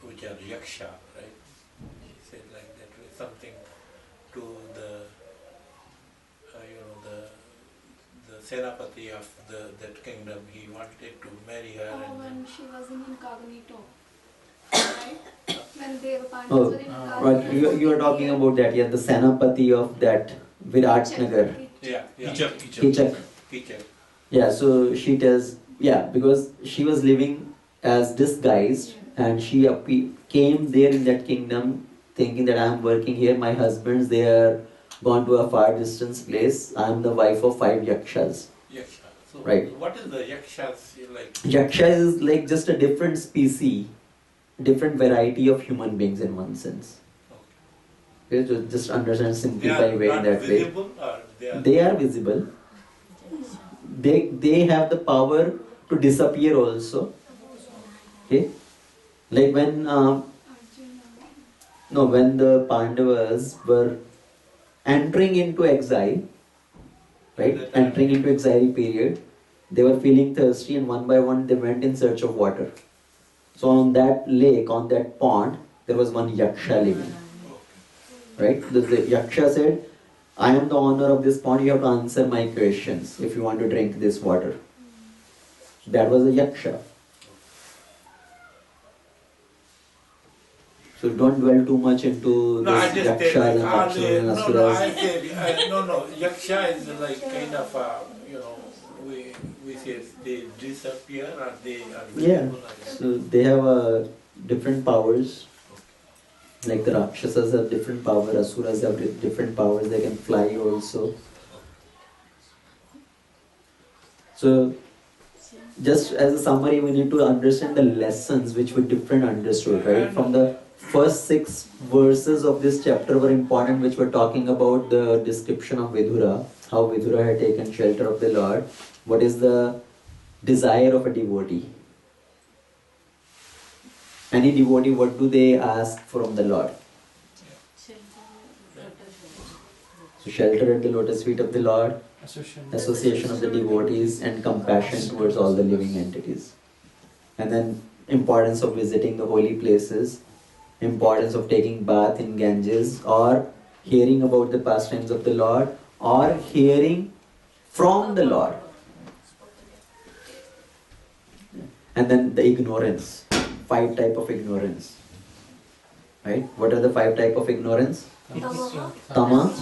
which are yaksha, right? He said like that way, something to the the Senapati of that kingdom. He wanted to marry her. Oh, when she was in incognito, right? When they were Pandavas Oh, were in right. incognito. You are talking about that, yeah, the Senapati of that Virat Nagar. Yeah, yeah. Kichak. Kichak. Yeah, so she tells, yeah, because she was living as disguised and she came there in that kingdom thinking that I am working here, my husbands, they are gone to a far distance place, I am the wife of 5 yakshas. Yaksha. So Right. what is the yakshas like? Yaksha is like just a different species, different variety of human beings in one sense. Okay, so just understand, They simplify are way in not that way. visible, or They are visible. They have the power to disappear also. Okay, like when when the Pandavas were entering into exile, right? Entering into exile period, they were feeling thirsty, and one by one they went in search of water. So on that lake, on that pond, there was one yaksha living. Right? The yaksha said, I am the owner of this pond, you have to answer my questions if you want to drink this water. That was a yaksha. So don't dwell too much into No, I this just yakshas said and like, are rakshas they, and no, no, asuras. I said, no, yaksha is like kind of, we say they disappear or they are Yeah, visible. so they have different powers. Like the rakshasas have different power, asuras have different powers, they can fly also. So, just as a summary, we need to understand the lessons which were different understood, right? From the first 6 verses of this chapter were important, which were talking about the description of Vidura, how Vidura had taken shelter of the Lord, what is the desire of a devotee. Any devotee, what do they ask from the Lord? So shelter at the lotus feet of the Lord, association of the devotees, and compassion towards all the living entities. And then importance of visiting the holy places, importance of taking bath in Ganges, or hearing about the pastimes of the Lord, or hearing from the Lord. And then the ignorance, 5 type of ignorance. Right? What are the 5 type of ignorance? Tamaha, Tama,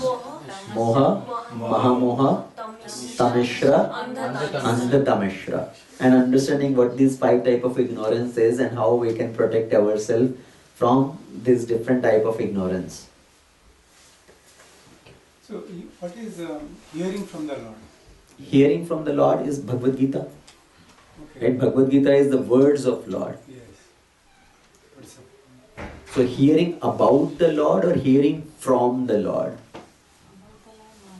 Moha, Moha, Mahamoha, Tamishra, Andha, Tamishra. And understanding what these 5 type of ignorance is and how we can protect ourselves from this different type of ignorance. So, what is hearing from the Lord? Hearing from the Lord is Bhagavad Gita. Okay. Right? Bhagavad Gita is the words of Lord. Yes. What's up? So hearing about the Lord or hearing from the Lord?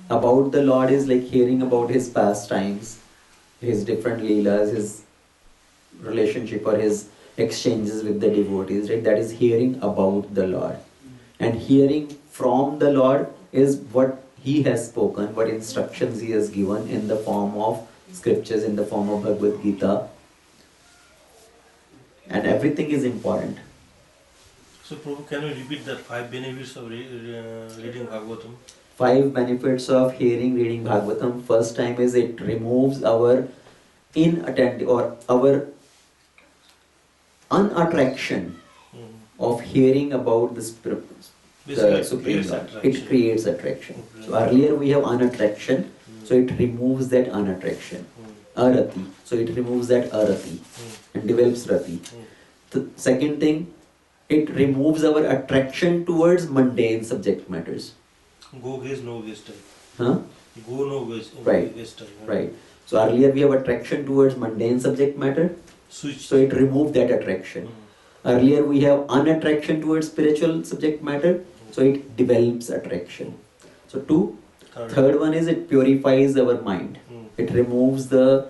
About the Lord is like hearing about His pastimes, His different leelas, His relationship or His exchanges with the devotees, right? That is hearing about the Lord. And hearing from the Lord is what He has spoken, what instructions He has given in the form of scriptures, in the form of Bhagavad Gita. And everything is important. So, Prabhu, can you repeat that 5 benefits of reading Bhagavatam? 5 benefits of hearing, reading Bhagavatam. First time is it removes our inattentive or our unattraction of hearing about the Supreme Lord. It creates attraction. So earlier we have unattraction, so it removes that unattraction. Arati. So it removes that arati and develops rati. The second thing, it removes our attraction towards mundane subject matters. Go gaze, no gaze type. Huh? Go no gaze, Right. gaze type. Right. So earlier we have attraction towards mundane subject matter, Switch. so it removed that attraction. Earlier we have unattraction towards spiritual subject matter, so it develops attraction. So 2. Third one is it purifies our mind. It removes the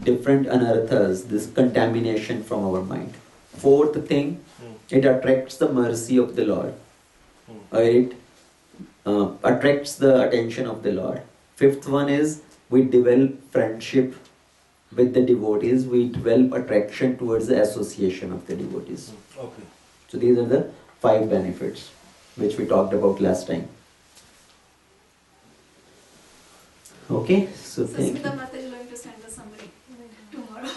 different anarthas, this contamination from our mind. Fourth thing, it attracts the mercy of the Lord. It attracts the attention of the Lord. Fifth one is we develop friendship with the devotees. We develop attraction towards the association of the devotees. Okay. So these are the 5 benefits which we talked about last time. Okay, so thank you. Smita Mata is going to send a summary tomorrow.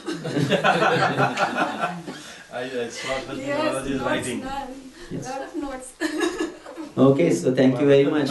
I saw that Yes, is notes, writing. lot of notes. Okay, so thank you very much.